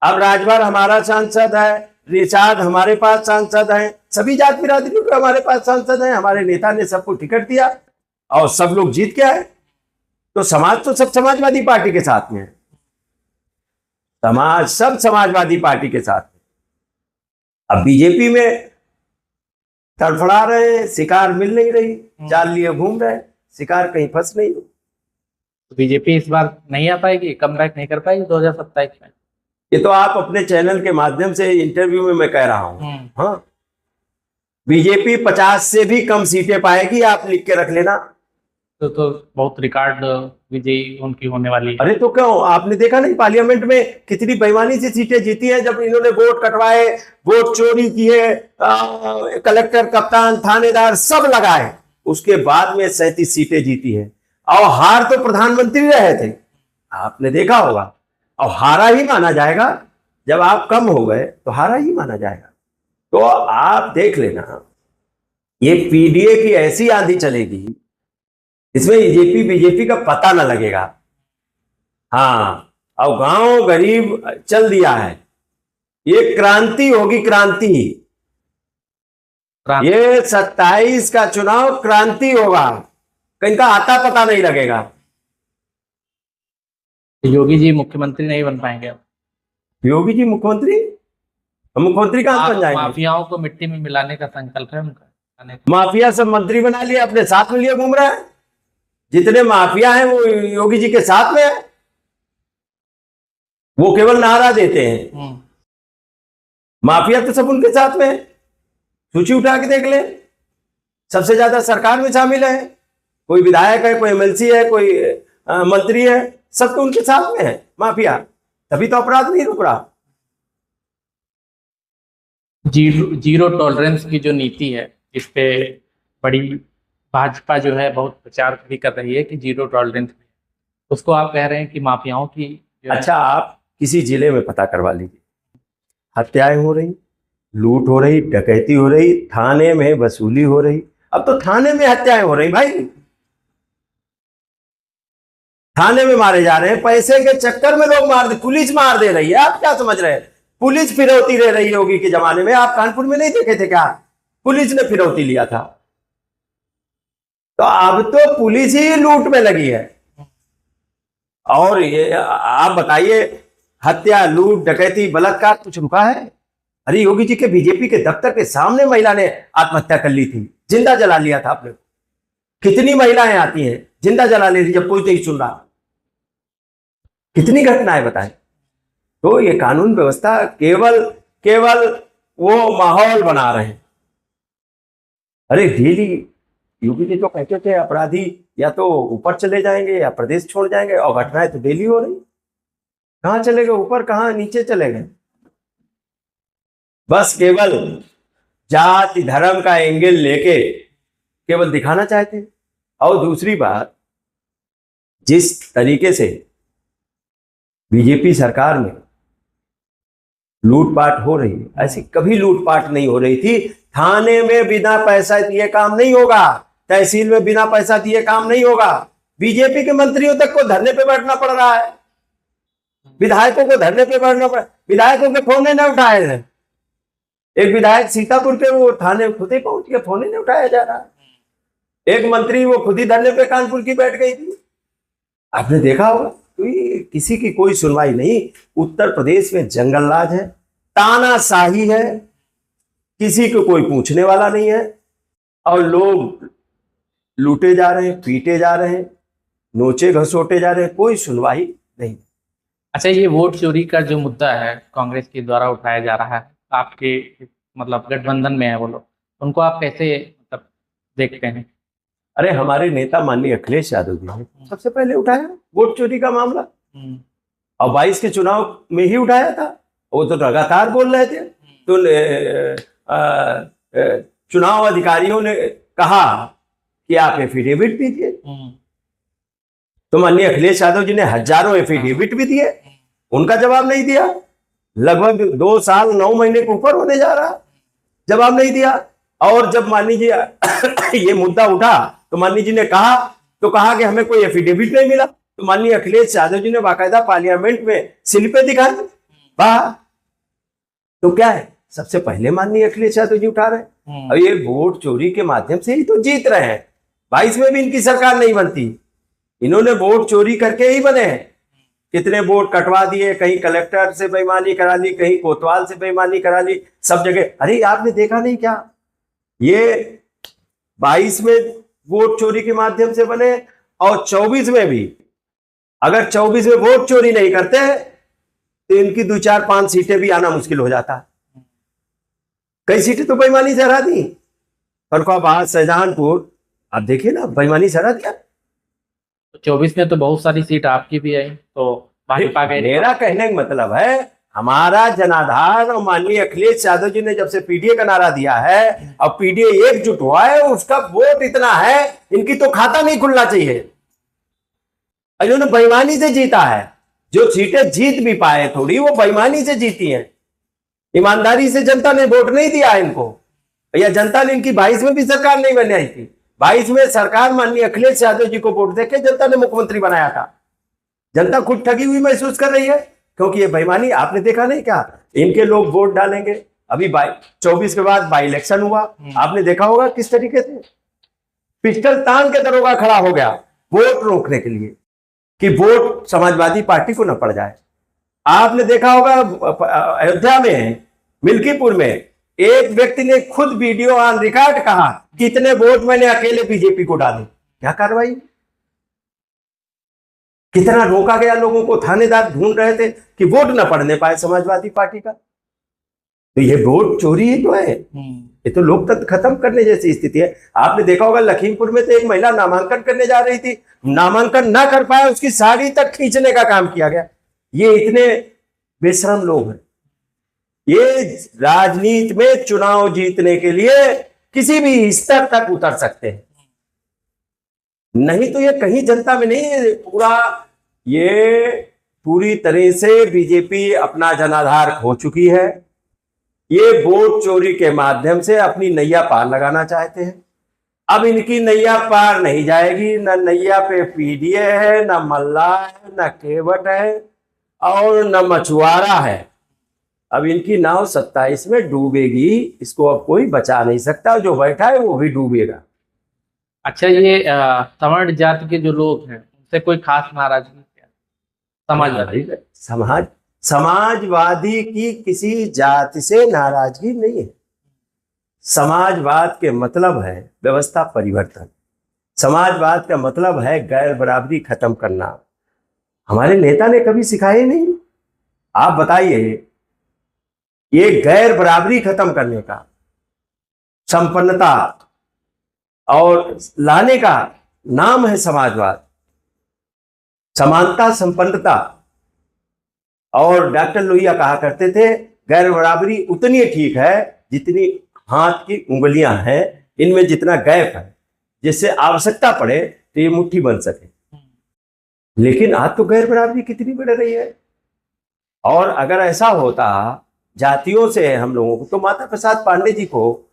अब राजभर हमारा सांसद है, रिचार्ड हमारे पास सांसद है, सभी जात बिरादरी के हमारे पास सांसद है। हमारे नेता ने सबको टिकट दिया और सब लोग जीत के आए। तो समाज तो सब समाजवादी पार्टी के साथ में है, समाज सब समाजवादी पार्टी के साथ में। अब बीजेपी में तड़फड़ा रहे हैं, शिकार मिल नहीं रही, जाल लिए घूम रहे हैं, शिकार कहीं फंस नहीं। बीजेपी इस बार नहीं आ पाएगी, कम बैक नहीं कर पाएगी 2027 में? ये तो आप अपने चैनल के माध्यम से इंटरव्यू में मैं कह रहा हूं। हाँ, बीजेपी 50 से भी कम सीटें पाएगी, आप लिख के रख लेना। तो बहुत रिकॉर्ड विजयी उनकी होने वाली है। अरे तो क्यों, आपने देखा नहीं पार्लियामेंट में कितनी बेईमानी से सीटें जीती हैं, जब इन्होंने वोट कटवाए, वोट चोरी किए, कलेक्टर, कप्तान, थानेदार सब लगाए, उसके बाद में 37 सीटें जीती है। और हार तो प्रधानमंत्री रहे थे, आपने देखा होगा। और हारा ही माना जाएगा, जब आप कम हो गए तो हारा ही माना जाएगा। तो आप देख लेना, ये पीडीए की ऐसी आंधी चलेगी, इसमें बीजेपी का पता न लगेगा। हाँ, और गांव गरीब चल दिया है, ये क्रांति होगी, क्रांति। ये 27 का चुनाव क्रांति होगा, कहीं का आता पता नहीं लगेगा। योगी जी मुख्यमंत्री नहीं बन पाएंगे अब? योगी जी मुख्यमंत्री कहां बन जाएंगे? माफियाओं को मिट्टी में मिलाने का संकल्प है उनका। माफिया सब मंत्री बना लिए, अपने साथ में लिए घूम रहा है। जितने माफिया हैं वो योगी जी के साथ में है, वो केवल नारा देते हैं। माफिया तो सब उनके साथ में है। सूची उठा के देख ले, सबसे ज्यादा सरकार में शामिल है, कोई विधायक है, कोई एमएलसी है, कोई मंत्री है, सब तो उनके साथ में है माफिया। तभी तो अपराध नहीं रुक रहा। जीरो टॉलरेंस की जो नीति है, इस पे बड़ी भाजपा जो है बहुत प्रचार भी कर रही है कि जीरो टॉलरेंस, उसको आप कह रहे हैं कि माफियाओं की अच्छा, आप किसी जिले में पता करवा लीजिए, हत्याएं हो रही, लूट हो रही, डकैती हो रही, थाने में वसूली हो रही। अब तो थाने में हत्याएं हो रही भाई, थाने में मारे जा रहे हैं, पैसे के चक्कर में लोग मार दे, पुलिस मार दे रही है। आप क्या समझ रहे हैं, पुलिस फिरौती ले रही होगी के जमाने में? आप कानपुर में नहीं देखे थे क्या, पुलिस ने फिरौती लिया था? तो अब तो पुलिस ही लूट में लगी है। और ये आप बताइए, हत्या, लूट, डकैती, बलात्कार कुछ रुका है? अरे योगी जी के बीजेपी के दफ्तर के सामने महिला ने आत्महत्या कर ली थी, जिंदा जला लिया था आपने। कितनी महिलाएं आती हैं जिंदा जला ले रही जब कोई नहीं सुन रहा, कितनी घटनाएं बताएं। तो ये कानून व्यवस्था केवल वो माहौल बना रहे हैं। अरे डेली योगी जी तो कहते थे अपराधी या तो ऊपर चले जाएंगे या प्रदेश छोड़ जाएंगे, और घटनाएं तो डेली हो रही। कहां चले गए ऊपर, कहां नीचे चले गए? बस केवल जाति धर्म का एंगल लेके केवल दिखाना चाहते हैं। और दूसरी बात, जिस तरीके से बीजेपी सरकार में लूटपाट हो रही है, ऐसी कभी लूटपाट नहीं हो रही थी। थाने में बिना पैसा दिए काम नहीं होगा, तहसील में बिना पैसा दिए काम नहीं होगा। बीजेपी के मंत्रियों तक को धरने पे बैठना पड़ रहा है, विधायकों को धरने पे बैठना पड़, विधायकों के फोन नहीं उठाए हैं। एक विधायक सीतापुर के वो थाने खुद ही पहुंच के फोन नहीं उठाया जा रहा है। एक मंत्री वो खुद ही धरने पे कानपुर की बैठ गई थी, आपने देखा होगा। तो किसी की कोई सुनवाई नहीं। उत्तर प्रदेश में जंगल राज है, तानाशाही है, किसी को कोई पूछने वाला नहीं है। और लोग लूटे जा रहे हैं, पीटे जा रहे हैं, नोचे घसोटे जा रहे हैं, कोई सुनवाई नहीं। अच्छा, ये वोट चोरी का जो मुद्दा है कांग्रेस के द्वारा उठाया जा रहा है, आपके मतलब गठबंधन में है वो लोग, उनको आप कैसे मतलब देखते हैं? अरे हमारे नेता माननीय अखिलेश यादव जी ने सबसे पहले उठाया वोट चोरी का मामला, और 22 के चुनाव में ही उठाया था। वो तो लगातार बोल रहे थे। तो चुनाव अधिकारियों ने कहा कि आप एफिडेविट दीजिए, तो माननीय अखिलेश यादव जी ने हजारों एफिडेविट भी दिए, उनका जवाब नहीं दिया। लगभग 2 साल 9 महीने के ऊपर होने जा रहा, जवाब नहीं दिया। और जब माननीय जी ये मुद्दा उठा तो माननीय जी ने कहा कि हमें कोई एफिडेविट नहीं मिला। तो माननीय अखिलेश यादव जी ने बाकायदा पार्लियामेंट में स्लिपें दिखाई। वाह, तो क्या है, सबसे पहले माननीय अखिलेश यादव जी उठा रहे हैं। और ये वोट चोरी के माध्यम से ही तो जीत रहे हैं। 22 में भी इनकी सरकार नहीं बनती, इन्होंने वोट चोरी करके ही बने हैं। कितने वोट कटवा दिए, कहीं कलेक्टर से बेईमानी करा ली, कहीं कोतवाल से बेईमानी करा ली, सब जगह। अरे आपने देखा नहीं क्या, ये 22 में वोट चोरी के माध्यम से बने, और 24 में भी। अगर 24 में वोट चोरी नहीं करते तो इनकी 2, 4, 5 सीटें भी आना मुश्किल हो जाता। कई सीटें तो बेईमानी से हरा दी, फर्रुखाबाद, शाहजहांपुर, आप देखिए ना, बेईमानी से हरा दिया। 24 में तो बहुत सारी सीट आपकी भी आई, तो भाजपा का। मेरा कहने का मतलब है, हमारा जनाधार और माननीय अखिलेश यादव जी ने जब से पीडीए का नारा दिया है, और पीडीए एकजुट हुआ है, उसका वोट इतना है, इनकी तो खाता नहीं खुलना चाहिए। इन्होंने बेईमानी से जीता है। जो सीटें जीत भी पाए थोड़ी, वो बेईमानी से जीती हैं। ईमानदारी से जनता ने वोट नहीं दिया इनको। या जनता ने इनकी 22 में भी सरकार नहीं बनाई थी। 22 में सरकार माननीय अखिलेश यादव जी को वोट देके जनता ने मुख्यमंत्री बनाया था। जनता खुद ठगी हुई महसूस कर रही है, क्योंकि ये बेईमानी आपने देखा नहीं क्या, इनके लोग वोट डालेंगे। अभी 24 के बाद बाई इलेक्शन हुआ, आपने देखा होगा किस तरीके से पिस्टल तान के दरोगा खड़ा हो गया वोट रोकने के लिए, कि वोट समाजवादी पार्टी को न पड़ जाए। आपने देखा होगा अयोध्या में, मिल्कीपुर में, एक व्यक्ति ने खुद वीडियो ऑन रिकॉर्ड कहा, कितने वोट मैंने अकेले बीजेपी को डाले। क्या कार्रवाई, कितना रोका गया लोगों को, थानेदार ढूंढ रहे थे कि वोट न पड़ने पाए समाजवादी पार्टी का। तो ये वोट चोरी ही तो है, ये तो लोकतंत्र खत्म करने जैसी स्थिति है। आपने देखा होगा लखीमपुर में तो एक महिला नामांकन करने जा रही थी, नामांकन ना कर पाया, उसकी साड़ी तक खींचने का काम किया गया। ये इतने बेशरम लोग हैं। ये राजनीति में चुनाव जीतने के लिए किसी भी स्तर तक उतर सकते हैं, नहीं तो ये कहीं जनता में नहीं। पूरी तरह से बीजेपी अपना जनाधार खो चुकी है। ये वोट चोरी के माध्यम से अपनी नैया पार लगाना चाहते हैं। अब इनकी नैया पार नहीं जाएगी, न नैया पे पीडीए है, न मल्ला है, न केवट है, और न मछुआरा है। अब इनकी नाव 27 में डूबेगी, इसको अब कोई बचा नहीं सकता, जो बैठा है वो भी डूबेगा। अच्छा, ये सवर्ण जाति के जो लोग हैं उनसे कोई खास नाराजगी क्या? समाजवादी की किसी जाति से नाराजगी नहीं है। समाजवाद के मतलब है व्यवस्था परिवर्तन, समाजवाद का मतलब है गैर बराबरी खत्म करना। हमारे नेता ने कभी सिखाया नहीं। आप बताइए, ये गैर बराबरी खत्म करने का, संपन्नता और लाने का नाम है समाजवाद, समानता, संपन्नता। और डॉक्टर लोहिया कहा करते थे, गैर बराबरी उतनी ठीक है जितनी हाथ की उंगलियां हैं, इनमें जितना गैप है, जिससे आवश्यकता पड़े तो ये मुट्ठी बन सके। लेकिन आज तो गैर बराबरी कितनी बढ़ रही है। और अगर ऐसा होता जातियों से हम लोगों को, तो माता प्रसाद पांडे जी को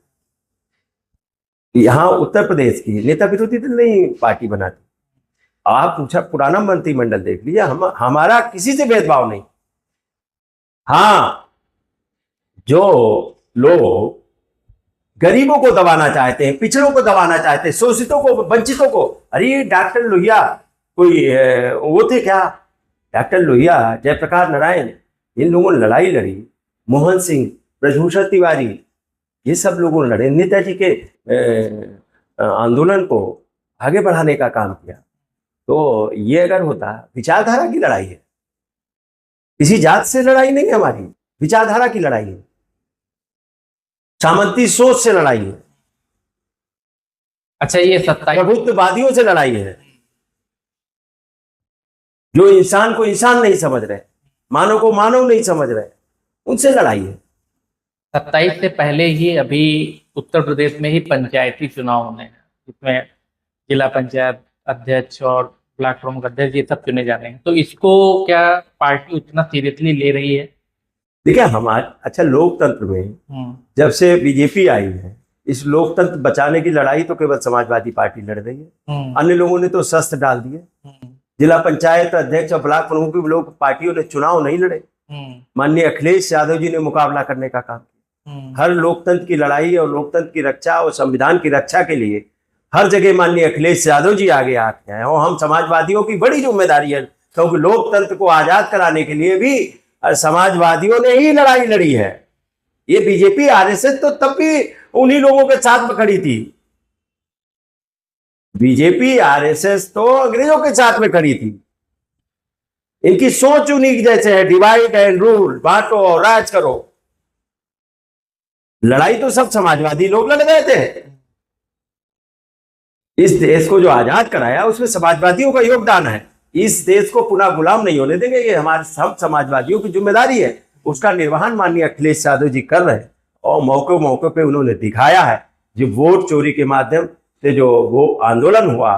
यहाँ उत्तर प्रदेश की नेता विरोधी दल नहीं पार्टी बनाती। आप पूछा, पुराना मंत्रिमंडल देख लीजिए, हमारा किसी से भेदभाव नहीं। हाँ, जो लोग गरीबों को दबाना चाहते हैं, पिछड़ों को दबाना चाहते हैं, शोषितों को, वंचितों को, अरे डॉक्टर लोहिया कोई वो थे क्या? डॉक्टर लोहिया, जयप्रकाश नारायण, इन लोगों ने लड़ाई लड़ी। मोहन सिंह, ब्रजभूषण तिवारी, ये सब लोगों ने लड़े। नेताजी के आंदोलन को आगे बढ़ाने का काम किया। तो ये अगर होता, विचारधारा की लड़ाई है, किसी जात से लड़ाई नहीं है हमारी, विचारधारा की लड़ाई है, सामंती सोच से लड़ाई है, अच्छा ये 27 प्रभुत्ववादियों से लड़ाई है, जो इंसान को इंसान नहीं समझ रहे, मानव को मानव नहीं समझ रहे, उनसे लड़ाई है। 27 से पहले ही अभी उत्तर प्रदेश में ही पंचायती चुनाव होने हैं, जिसमें जिला पंचायत अध्यक्ष और ब्लॉक प्रमुख अध्यक्ष ये सब चुने जाने हैं। तो इसको क्या पार्टी उतना सीरियसली ले रही है? देखिए अच्छा, लोकतंत्र में जब से बीजेपी आई है, इस लोकतंत्र बचाने की लड़ाई तो केवल समाजवादी पार्टी लड़ रही है। अन्य लोगों ने तो शस्त्र डाल दिए। जिला पंचायत अध्यक्ष और ब्लॉक प्रमुख की लोग पार्टियों ने चुनाव नहीं लड़े। माननीय अखिलेश यादव जी ने मुकाबला करने का काम किया। हर लोकतंत्र की लड़ाई और लोकतंत्र की रक्षा और संविधान की रक्षा के लिए हर जगह माननीय अखिलेश यादव जी आगे आते हैं, और हम समाजवादियों की बड़ी जिम्मेदारी है, क्योंकि लोकतंत्र को आजाद कराने के लिए भी समाजवादियों ने ही लड़ाई लड़ी है। ये बीजेपी आरएसएस तो तब भी उन्हीं लोगों के साथ में खड़ी थी। बीजेपी आरएसएस तो अंग्रेजों के साथ में खड़ी थी। इनकी सोच उन्हीं जैसे है, डिवाइड एंड रूल, बांटो और राज करो। लड़ाई तो सब समाजवादी लोग लड़ रहे थे। इस देश को जो आजाद कराया उसमें समाजवादियों का योगदान है। इस देश को पुनः गुलाम नहीं होने देंगे, ये हमारे सब समाजवादियों की जिम्मेदारी है। उसका निर्वहन माननीय अखिलेश यादव जी कर रहे हैं, और मौके मौके पे उन्होंने दिखाया है। जो वोट चोरी के माध्यम से जो वो आंदोलन हुआ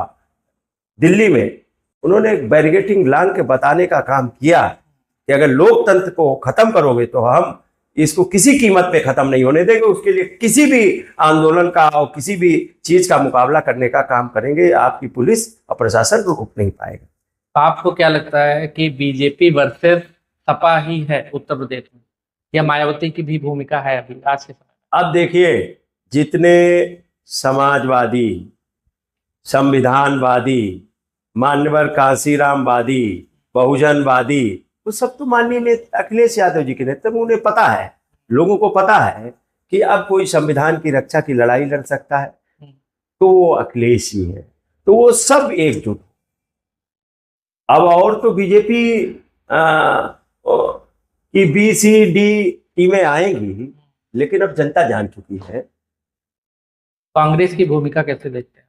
दिल्ली में, उन्होंने बैरिकेडिंग लांग के बताने का काम किया कि अगर लोकतंत्र को खत्म करोगे तो हम इसको किसी कीमत पे खत्म नहीं होने देंगे। उसके लिए किसी भी आंदोलन का और किसी भी चीज का मुकाबला करने का काम करेंगे। आपकी पुलिस और प्रशासन को रोक नहीं पाएगा। आपको क्या लगता है कि बीजेपी वर्सेस सपा ही है उत्तर प्रदेश में, या मायावती की भी भूमिका है अभी आज के समय? अब देखिए, जितने समाजवादी, संविधानवादी, मान्यवर कांशीरामवादी, बहुजनवादी, वो सब तो माननीय अखिलेश यादव जी के नेतृत्व में, उन्हें पता है, लोगों को पता है कि अब कोई संविधान की रक्षा की लड़ाई लड़ सकता है तो वो अखिलेश ही है। तो वो सब एकजुट। अब और तो बीजेपी की बी सी डी टीमें आएंगी, लेकिन अब जनता जान चुकी है। कांग्रेस की भूमिका कैसे देखते हैं?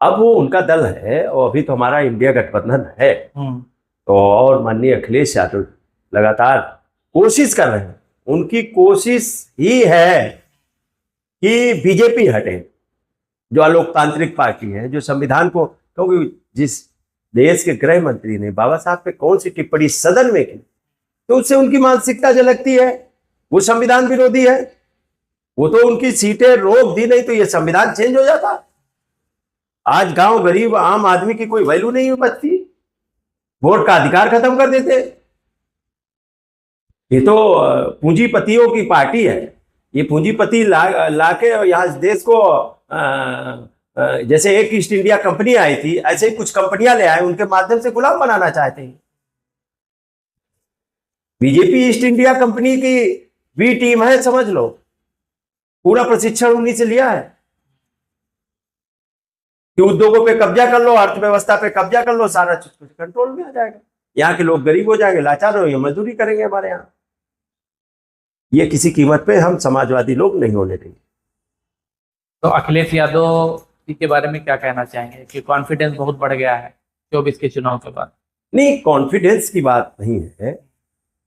अब वो उनका दल है, और अभी तो हमारा इंडिया गठबंधन है। तो और माननीय अखिलेश यादव लगातार कोशिश कर रहे हैं। उनकी कोशिश ही है कि बीजेपी हटे, जो अलोकतांत्रिक पार्टी है, जो संविधान को, क्योंकि जिस देश के गृह मंत्री ने बाबा साहब पे कौन सी टिप्पणी सदन में की, तो उससे उनकी मानसिकता झलकती है। वो संविधान विरोधी है। वो तो उनकी सीटें रोक दी, नहीं तो ये संविधान चेंज हो जाता। आज गांव गरीब आम आदमी की कोई वैल्यू नहीं बचती, वोट का अधिकार खत्म कर देते। ये तो पूंजीपतियों की पार्टी है। ये पूंजीपति लाके यहाँ देश को जैसे एक ईस्ट इंडिया कंपनी आई थी, ऐसे ही कुछ कंपनियां ले आए, उनके माध्यम से गुलाम बनाना चाहते हैं। बीजेपी ईस्ट इंडिया कंपनी की बी टीम है, समझ लो। पूरा प्रशिक्षण उन्हीं से लिया है कि उद्योगों पे कब्जा कर लो, अर्थव्यवस्था पे कब्जा कर लो, सारा चीज कंट्रोल में आ जाएगा। यहाँ के लोग गरीब हो जाएंगे, लाचार हो, मजदूरी करेंगे हमारे यहाँ। ये किसी कीमत पे हम समाजवादी लोग नहीं होने देंगे। तो अखिलेश यादव जी के बारे में क्या कहना चाहेंगे कि कॉन्फिडेंस बहुत बढ़ गया है 24 के चुनाव के बाद? नहीं, कॉन्फिडेंस की बात नहीं है।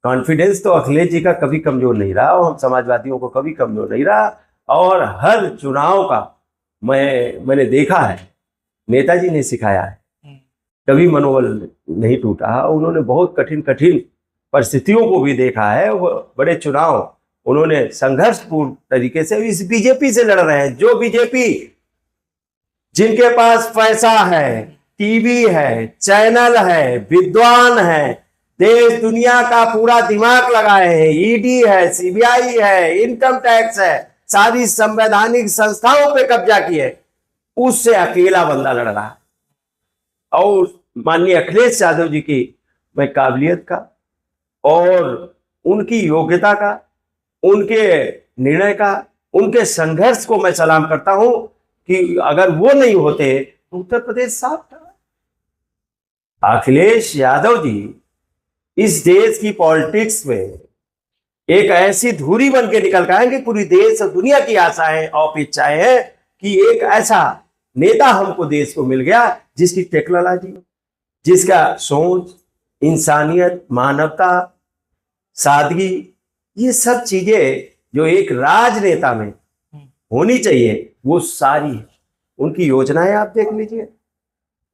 कॉन्फिडेंस तो अखिलेश जी का कभी कमजोर नहीं रहा, और हम समाजवादियों को कभी कमजोर नहीं रहा। और हर चुनाव का मैंने देखा है, नेताजी ने सिखाया है, कभी मनोबल नहीं टूटा। उन्होंने बहुत कठिन कठिन परिस्थितियों को भी देखा है। वो बड़े चुनाव उन्होंने संघर्षपूर्ण तरीके से इस बीजेपी से लड़ रहे हैं। जो बीजेपी, जिनके पास पैसा है, टीवी है, चैनल है, विद्वान है, देश दुनिया का पूरा दिमाग लगाए हैं, ईडी है, सीबीआई है, इनकम टैक्स है, सारी संवैधानिक संस्थाओं पे कब्जा किए, उससे अकेला बंदा लड़ रहा है। और माननीय अखिलेश यादव जी की मैं काबिलियत का और उनकी योग्यता का, उनके निर्णय का, उनके संघर्ष को मैं सलाम करता हूं कि अगर वो नहीं होते तो उत्तर प्रदेश साफ था। अखिलेश यादव जी इस देश की पॉलिटिक्स में एक ऐसी धुरी बन के निकल गए कि पूरी देश और दुनिया की आशाएं और अपेक्षाएं हैं कि एक ऐसा नेता हमको देश को मिल गया जिसकी टेक्नोलॉजी, जिसका सोच, इंसानियत, मानवता, सादगी, ये सब चीजें जो एक राजनेता में होनी चाहिए वो सारी है। उनकी योजनाएं आप देख लीजिए,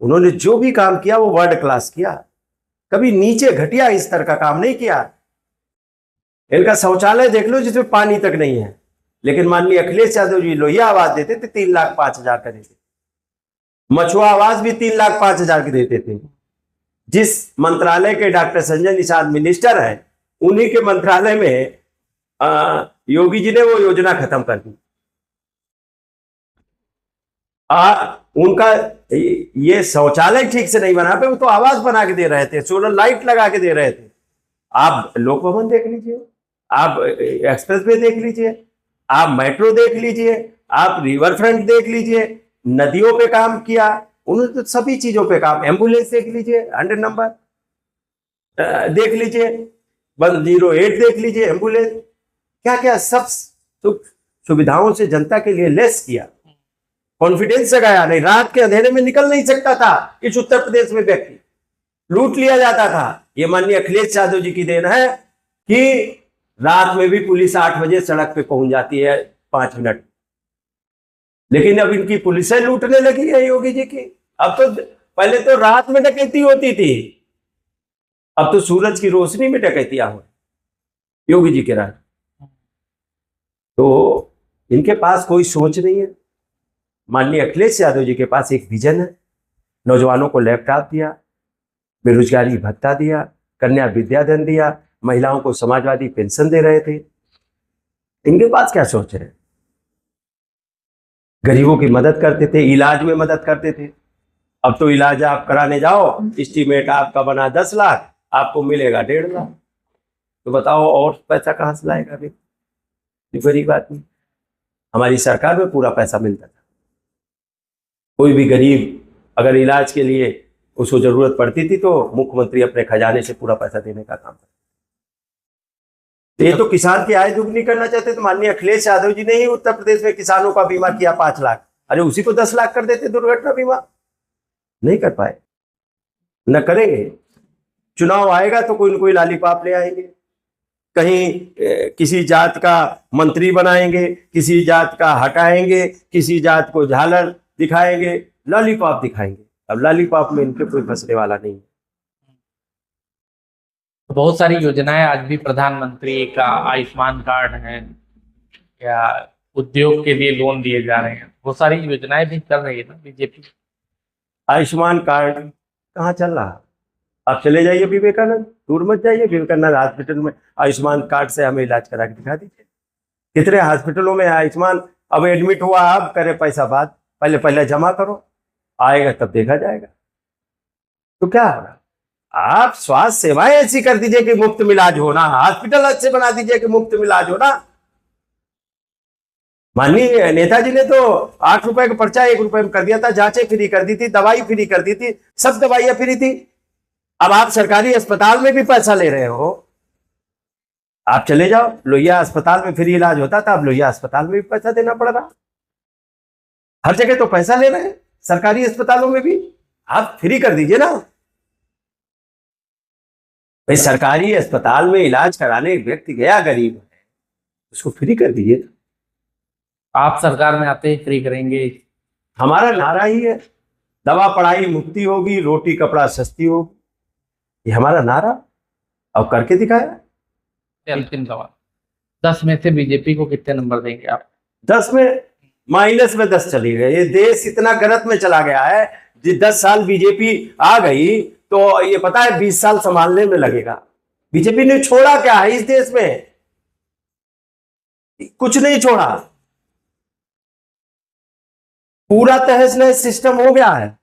उन्होंने जो भी काम किया वो वर्ल्ड क्लास किया, कभी नीचे घटिया स्तर का काम नहीं किया। इनका शौचालय देख लो जिसमें पानी तक नहीं है, लेकिन माननीय अखिलेश यादव जी लोहिया आवास देते थे 3,05,000 का देते, मछुआ आवास भी 3,05,000 के देते थे। जिस मंत्रालय के डॉक्टर संजय निषाद मिनिस्टर हैं उन्हीं के मंत्रालय में योगी जी ने वो योजना खत्म कर दी। उनका ये शौचालय ठीक से नहीं बना पे, वो तो आवास बना के दे रहे थे, सोलर लाइट लगा के दे रहे थे। आप लोक भवन देख लीजिए, आप एक्सप्रेस वे देख लीजिए, आप मेट्रो देख लीजिए, आप रिवर फ्रंट देख लीजिए, नदियों पे काम किया उन्होंने, तो सभी चीजों पे काम, एम्बुलेंस देख लीजिए, 100 नंबर देख लीजिए, 108 देख लीजिए, एम्बुलेंस, क्या क्या सब सुविधाओं से जनता के लिए लेस किया, कॉन्फिडेंस जगाया। नहीं, रात के अंधेरे में निकल नहीं सकता था इस उत्तर प्रदेश में व्यक्ति, लूट लिया जाता था। ये माननीय अखिलेश यादव जी की देन है कि रात में भी पुलिस 8 बजे सड़क पे पहुंच जाती है 5 मिनट। लेकिन अब इनकी पुलिसें लूटने लगी है योगी जी की। अब तो पहले तो रात में डकैती होती थी, अब तो सूरज की रोशनी में डकैतियां हो योगी जी के राज। तो इनके पास कोई सोच नहीं है। माननीय अखिलेश यादव जी के पास एक विजन है, नौजवानों को लैपटॉप दिया, बेरोजगारी भत्ता दिया, कन्या विद्याधन दिया, महिलाओं को समाजवादी पेंशन दे रहे थे। इनके पास क्या सोच है? गरीबों की मदद करते थे, इलाज में मदद करते थे। अब तो इलाज आप कराने जाओ, एस्टीमेट आपका बना 10 लाख, आपको मिलेगा 1.5 लाख। तो बताओ और पैसा कहां से लाएगा अभी गरीब आदमी? हमारी सरकार में पूरा पैसा मिलता था। कोई भी गरीब अगर इलाज के लिए उसको जरूरत पड़ती थी तो मुख्यमंत्री अपने खजाने से पूरा पैसा देने का काम करता। ये तो किसान की आय दुगनी करना चाहते, तो माननीय अखिलेश यादव जी ने ही उत्तर प्रदेश में किसानों का बीमा किया 5 लाख। अरे उसी को 10 लाख कर देते दुर्घटना बीमा, नहीं कर पाए, न करेंगे। चुनाव आएगा तो कोई न कोई लालीपाप ले आएंगे, कहीं किसी जात का मंत्री बनाएंगे, किसी जात का हटाएंगे, किसी जात को झालर दिखाएंगे, लॉलीपॉप दिखाएंगे। अब लॉलीपॉप में इनके कोई फंसने वाला नहीं है। बहुत सारी योजनाएं आज भी प्रधानमंत्री का आयुष्मान कार्ड है या उद्योग के लिए लोन दिए जा रहे हैं, बहुत सारी योजनाएं भी चल रही है ना बीजेपी। आयुष्मान कार्ड कहाँ चल रहा? आप चले जाइए विवेकानंद, दूर मत जाइए, विवेकानंद हॉस्पिटल में आयुष्मान कार्ड से हमें इलाज करा के दिखा दीजिए। कितने हॉस्पिटलों में आयुष्मान, अब एडमिट हुआ आप करे पैसा बाद, पहले जमा करो, आएगा तब देखा जाएगा। तो क्या होगा? आप स्वास्थ्य सेवाएं ऐसी कर दीजिए कि मुफ्त में इलाज होना, हॉस्पिटल अच्छे बना दीजिए कि मुफ्त में इलाज होना। माननीय नेताजी ने तो 8 रुपए का पर्चा 1 रुपए में कर दिया था, जांचें फ्री कर दी थी, दवाई फ्री कर दी थी, सब दवाइयां फ्री थी। अब आप सरकारी अस्पताल में भी पैसा ले रहे हो। आप चले जाओ, लोहिया अस्पताल में फ्री इलाज होता था, अब लोहिया अस्पताल में भी पैसा देना पड़ रहा। हर जगह तो पैसा ले रहे हैं, सरकारी अस्पतालों में भी आप फ्री कर दीजिए ना भाई। सरकारी अस्पताल में इलाज कराने एक व्यक्ति गया गरीब है, उसको फ्री कर दीजिए। आप सरकार में आते ही फ्री करेंगे, हमारा नारा ही है, दवा पढ़ाई मुफ्ती होगी, रोटी कपड़ा सस्ती होगी, ये हमारा नारा। अब करके दिखाया। अंतिम सवाल, 10 में से बीजेपी को कितने नंबर देंगे आप? 10 में माइनस में 10 चली गई। ये देश इतना गलत में चला गया है, 10 साल बीजेपी आ गई तो ये पता है 20 साल संभालने में लगेगा। बीजेपी ने छोड़ा क्या है इस देश में? कुछ नहीं छोड़ा, पूरा तहस नहस सिस्टम हो गया है,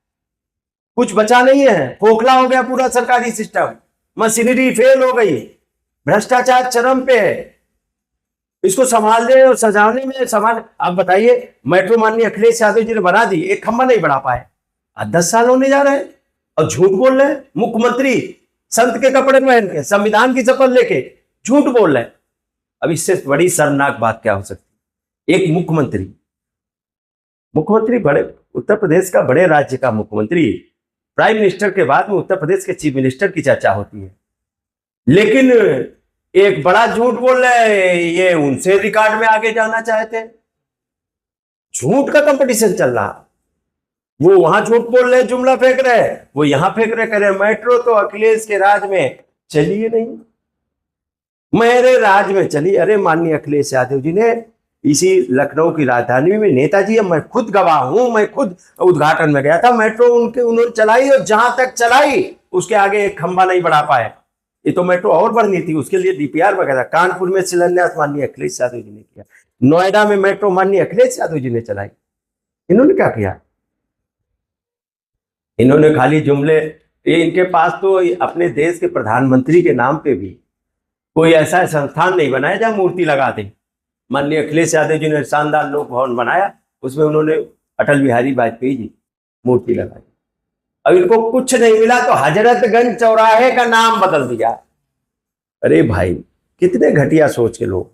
कुछ बचा नहीं है, खोखला हो गया पूरा सरकारी सिस्टम, मशीनरी फेल हो गई, भ्रष्टाचार चरम पे है। इसको संभालने और सजाने में संभाल। आप बताइए, मेट्रो माननीय अखिलेश यादव जी ने बना दी, एक खंभा नहीं बढ़ा पाए। आज 10 साल होने जा रहे हैं और झूठ बोल रहे हैं। मुख्यमंत्री संत के कपड़े पहन के, संविधान की शपथ लेके झूठ बोल रहे हैं। अब इससे बड़ी शर्मनाक बात क्या हो सकती है? एक मुख्यमंत्री बड़े उत्तर प्रदेश का, बड़े राज्य का मुख्यमंत्री, प्राइम मिनिस्टर के बाद में उत्तर प्रदेश के चीफ मिनिस्टर की चर्चा होती है, लेकिन एक बड़ा झूठ बोल रहे हैं। ये उनसे रिकॉर्ड में आगे जाना चाहते हैं। झूठ का कंपटीशन चल रहा। वो वहां झूठ बोल रहे, जुमला फेंक रहे, वो यहां फेंक रहे, कह रहे मेट्रो तो अखिलेश के राज में चली ही नहीं, मेरे राज में चली। अरे माननीय अखिलेश यादव जी ने इसी लखनऊ की राजधानी में, नेताजी, मैं खुद गवाह हूं, मैं खुद उद्घाटन में गया था, मेट्रो उन्होंने चलाई और जहां तक चलाई उसके आगे एक खंभा नहीं बढ़ा पाए। ये तो मेट्रो और बढ़नी थी, उसके लिए डीपीआर वगैरह। कानपुर में शिलान्यास माननीय अखिलेश यादव जी ने किया, नोएडा में मेट्रो माननीय अखिलेश यादव जी ने चलाई। इन्होंने क्या किया? इन्होंने खाली जुमले। ये इनके पास तो अपने देश के प्रधानमंत्री के नाम पे भी कोई ऐसा संस्थान नहीं बनाया जहां मूर्ति लगा दे। माननीय अखिलेश यादव जी ने शानदार लोक भवन बनाया, उसमें उन्होंने अटल बिहारी वाजपेयी जी मूर्ति लगाई। अब इनको कुछ नहीं मिला तो हजरतगंज चौराहे का नाम बदल दिया। अरे भाई, कितने घटिया सोच के लोग।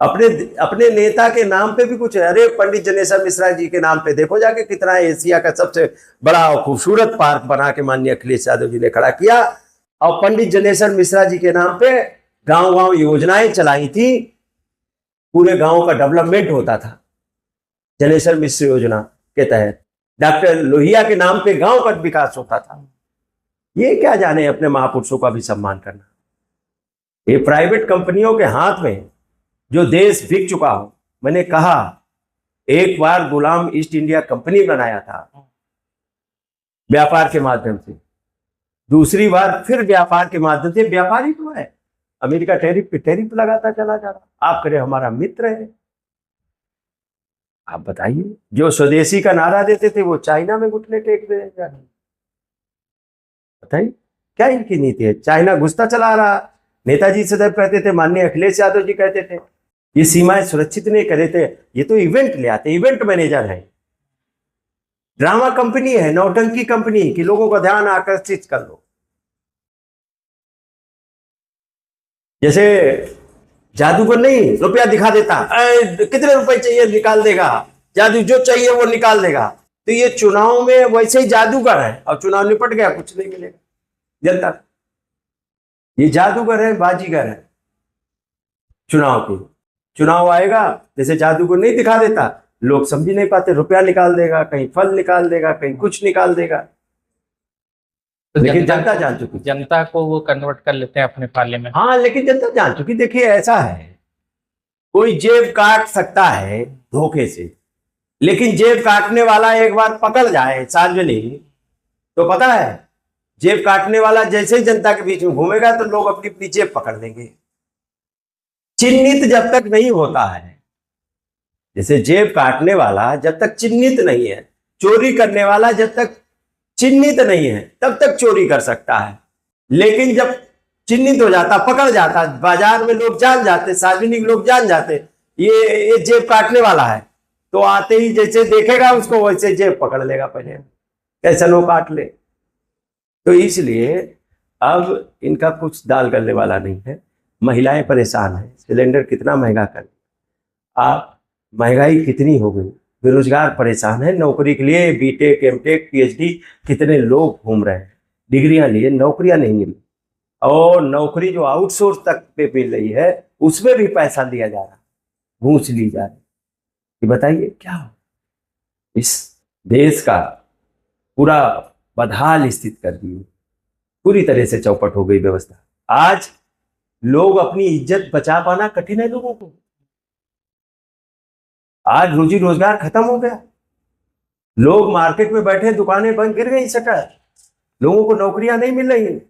अपने नेता के नाम पे भी कुछ है। अरे पंडित जनेश्वर मिश्रा जी के नाम पे देखो जाके, कितना एशिया का सबसे बड़ा और खूबसूरत पार्क बना के माननीय अखिलेश यादव जी ने खड़ा किया। और पंडित जनेश्वर मिश्रा जी के नाम पे गांव गांव योजनाएं चलाई थी, पूरे गांव का डेवलपमेंट होता था जनेश्वर मिश्र योजना के तहत। डॉक्टर लोहिया के नाम पे गांव का विकास होता था। ये क्या जाने अपने महापुरुषों का भी सम्मान करना। ये प्राइवेट कंपनियों के हाथ में जो देश बिक चुका हो। मैंने कहा, एक बार गुलाम ईस्ट इंडिया कंपनी बनाया था व्यापार के माध्यम से, दूसरी बार फिर व्यापार के माध्यम से। व्यापारी तो है, अमेरिका टैरिफ पे टैरिफ लगाता चला जा रहा। आप करे हमारा मित्र है। आप बताइए, जो स्वदेशी का नारा देते थे वो चाइना में घुटने टेक दे जा रहे। बताइए क्या इनकी नीति है? चाइना घुसता चला रहा। नेताजी सदैव कहते थे, माननीय अखिलेश यादव जी कहते थे, ये सीमाएं सुरक्षित नहीं करे थे, ये तो इवेंट ले आते, इवेंट मैनेजर है, ड्रामा कंपनी है, नौटंकी कंपनी कि लोगों का ध्यान आकर्षित कर लो। जैसे जादूगर नहीं रुपया दिखा देता, कितने रुपए चाहिए निकाल देगा, जादू जो चाहिए वो निकाल देगा। तो ये चुनाव में वैसे ही जादूगर है, और चुनाव निपट गया, कुछ नहीं मिलेगा जनता। ये जादूगर है, बाजीगर है चुनाव की। चुनाव आएगा, जैसे जादूगर नहीं दिखा देता, लोग समझ नहीं पाते, रुपया निकाल देगा, कहीं फल निकाल देगा, कहीं कुछ निकाल देगा। तो लेकिन जनता जान चुकी, जनता को वो कन्वर्ट कर लेते हैं अपने पाले में। हाँ, लेकिन जनता जान चुकी। देखिए ऐसा है, कोई जेब काट सकता है धोखे से, लेकिन जेब काटने वाला एक बार पकड़ जाए सार्वजनिक, तो पता है जेब काटने वाला जैसे ही जनता के बीच में घूमेगा तो लोग अपनी अपनी जेब पकड़ लेंगे। चिन्हित जब तक नहीं होता है, जैसे जेब काटने वाला जब तक चिन्हित नहीं है, चोरी करने वाला जब तक चिन्हित नहीं है तब तक चोरी कर सकता है। लेकिन जब चिन्हित हो जाता, पकड़ जाता, बाजार में लोग जान जाते, सार्वजनिक लोग जान जाते ये जेब काटने वाला है, तो आते ही जैसे देखेगा उसको वैसे जेब पकड़ लेगा, पहले कैसे लोग काट ले। तो इसलिए अब इनका कुछ दाल गलने वाला नहीं है। महिलाएं परेशान हैं, सिलेंडर कितना महंगा कर, आप महंगाई कितनी हो गई, बेरोजगार परेशान है, नौकरी के लिए बीटेक, एमटेक, पीएचडी कितने लोग घूम रहे हैं, डिग्रियां लिए, नौकरियां नहीं मिली, और नौकरी जो आउटसोर्स तक पे मिल रही है उसमें भी पैसा लिया जा रहा, घूस ली जा रही। बताइए क्या हो? इस देश का पूरा बदहाल स्थिति कर दी, पूरी तरह से चौपट हो गई व्यवस्था। आज लोग अपनी इज्जत बचा पाना कठिन है लोगों को। आज रोजी रोजगार खत्म हो गया, लोग मार्केट में बैठे, दुकानें बंद, गिर गई शटर, लोगों को नौकरियां नहीं मिल रही,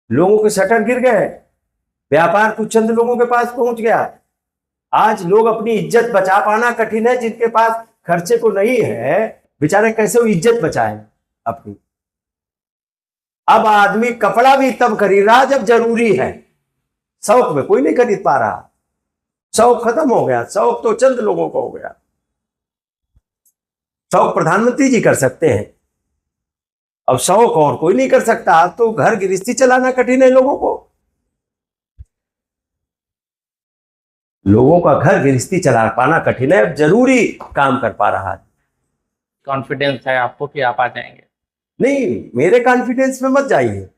लोगों के शटर गिर गए, व्यापार कुछ चंद लोगों के पास पहुंच गया। आज लोग अपनी इज्जत बचा पाना कठिन है। जिनके पास खर्चे को नहीं है, बेचारे कैसे वो इज्जत बचाए अपनी। अब आदमी कपड़ा भी तब खरीद रहा जब जरूरी है, शौक में कोई नहीं खरीद पा रहा। शौक खत्म हो गया। शौक तो चंद लोगों को हो गया। शौक प्रधानमंत्री जी कर सकते हैं, अब शौक और कोई नहीं कर सकता। तो घर गृहस्थी चलाना कठिन है लोगों को। लोगों का घर गृहस्थी चला पाना कठिन है, अब जरूरी काम कर पा रहा है। कॉन्फिडेंस है आपको कि आप आ जाएंगे? नहीं, मेरे कॉन्फिडेंस में मत जाइए।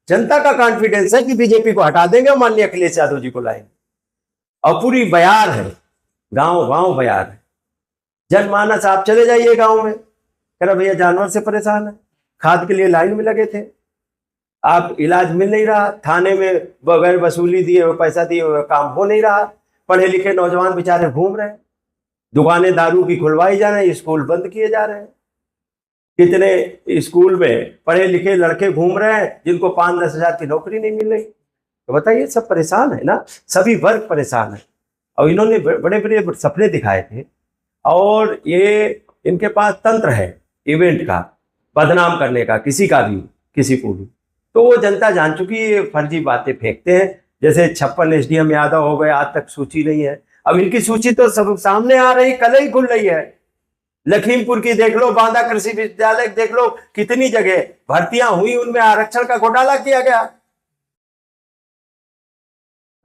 जनता का कॉन्फिडेंस है कि बीजेपी को हटा देंगे, माननीय अखिलेश यादव जी को लाएंगे। और पूरी बयार है, गांव गांव बयार है। जनमानस, आप चले जाइए गांव में, कह रहा भैया जानवर से परेशान है, खाद के लिए लाइन में लगे थे, आप इलाज मिल नहीं रहा, थाने में बगैर वसूली दिए हुए पैसा दिए हुए काम हो नहीं रहा, पढ़े लिखे नौजवान बेचारे घूम रहे हैं, दुकानें दारू की खुलवाई जा रही, स्कूल बंद किए जा रहे हैं। कितने स्कूल में पढ़े लिखे लड़के घूम रहे हैं जिनको 5-10 हजार की नौकरी नहीं मिल रही। तो बताइए, सब परेशान है ना, सभी वर्ग परेशान है। और इन्होंने बड़े बड़े सपने दिखाए थे, और ये इनके पास तंत्र है इवेंट का, बदनाम करने का, किसी का भी, किसी को भी। तो वो जनता जान चुकी है, फर्जी बातें फेंकते हैं। जैसे 56 SDM यादव हो गए, आज तक सूची नहीं है। अब इनकी सूची तो सब सामने आ रही, कल ही खुल रही है। लखीमपुर की देख लो, बांदा कृषि विश्वविद्यालय देख लो, कितनी जगह भर्तियां हुई, उनमें आरक्षण का घोटाला किया गया।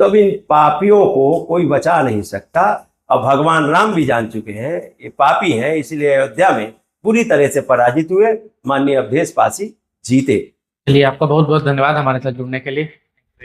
तो अब इन पापियों को कोई बचा नहीं सकता। अब भगवान राम भी जान चुके हैं ये पापी हैं, इसलिए अयोध्या में पूरी तरह से पराजित हुए, माननीय अवधेश पासी जीते। चलिए, आपका बहुत बहुत धन्यवाद हमारे साथ जुड़ने के लिए।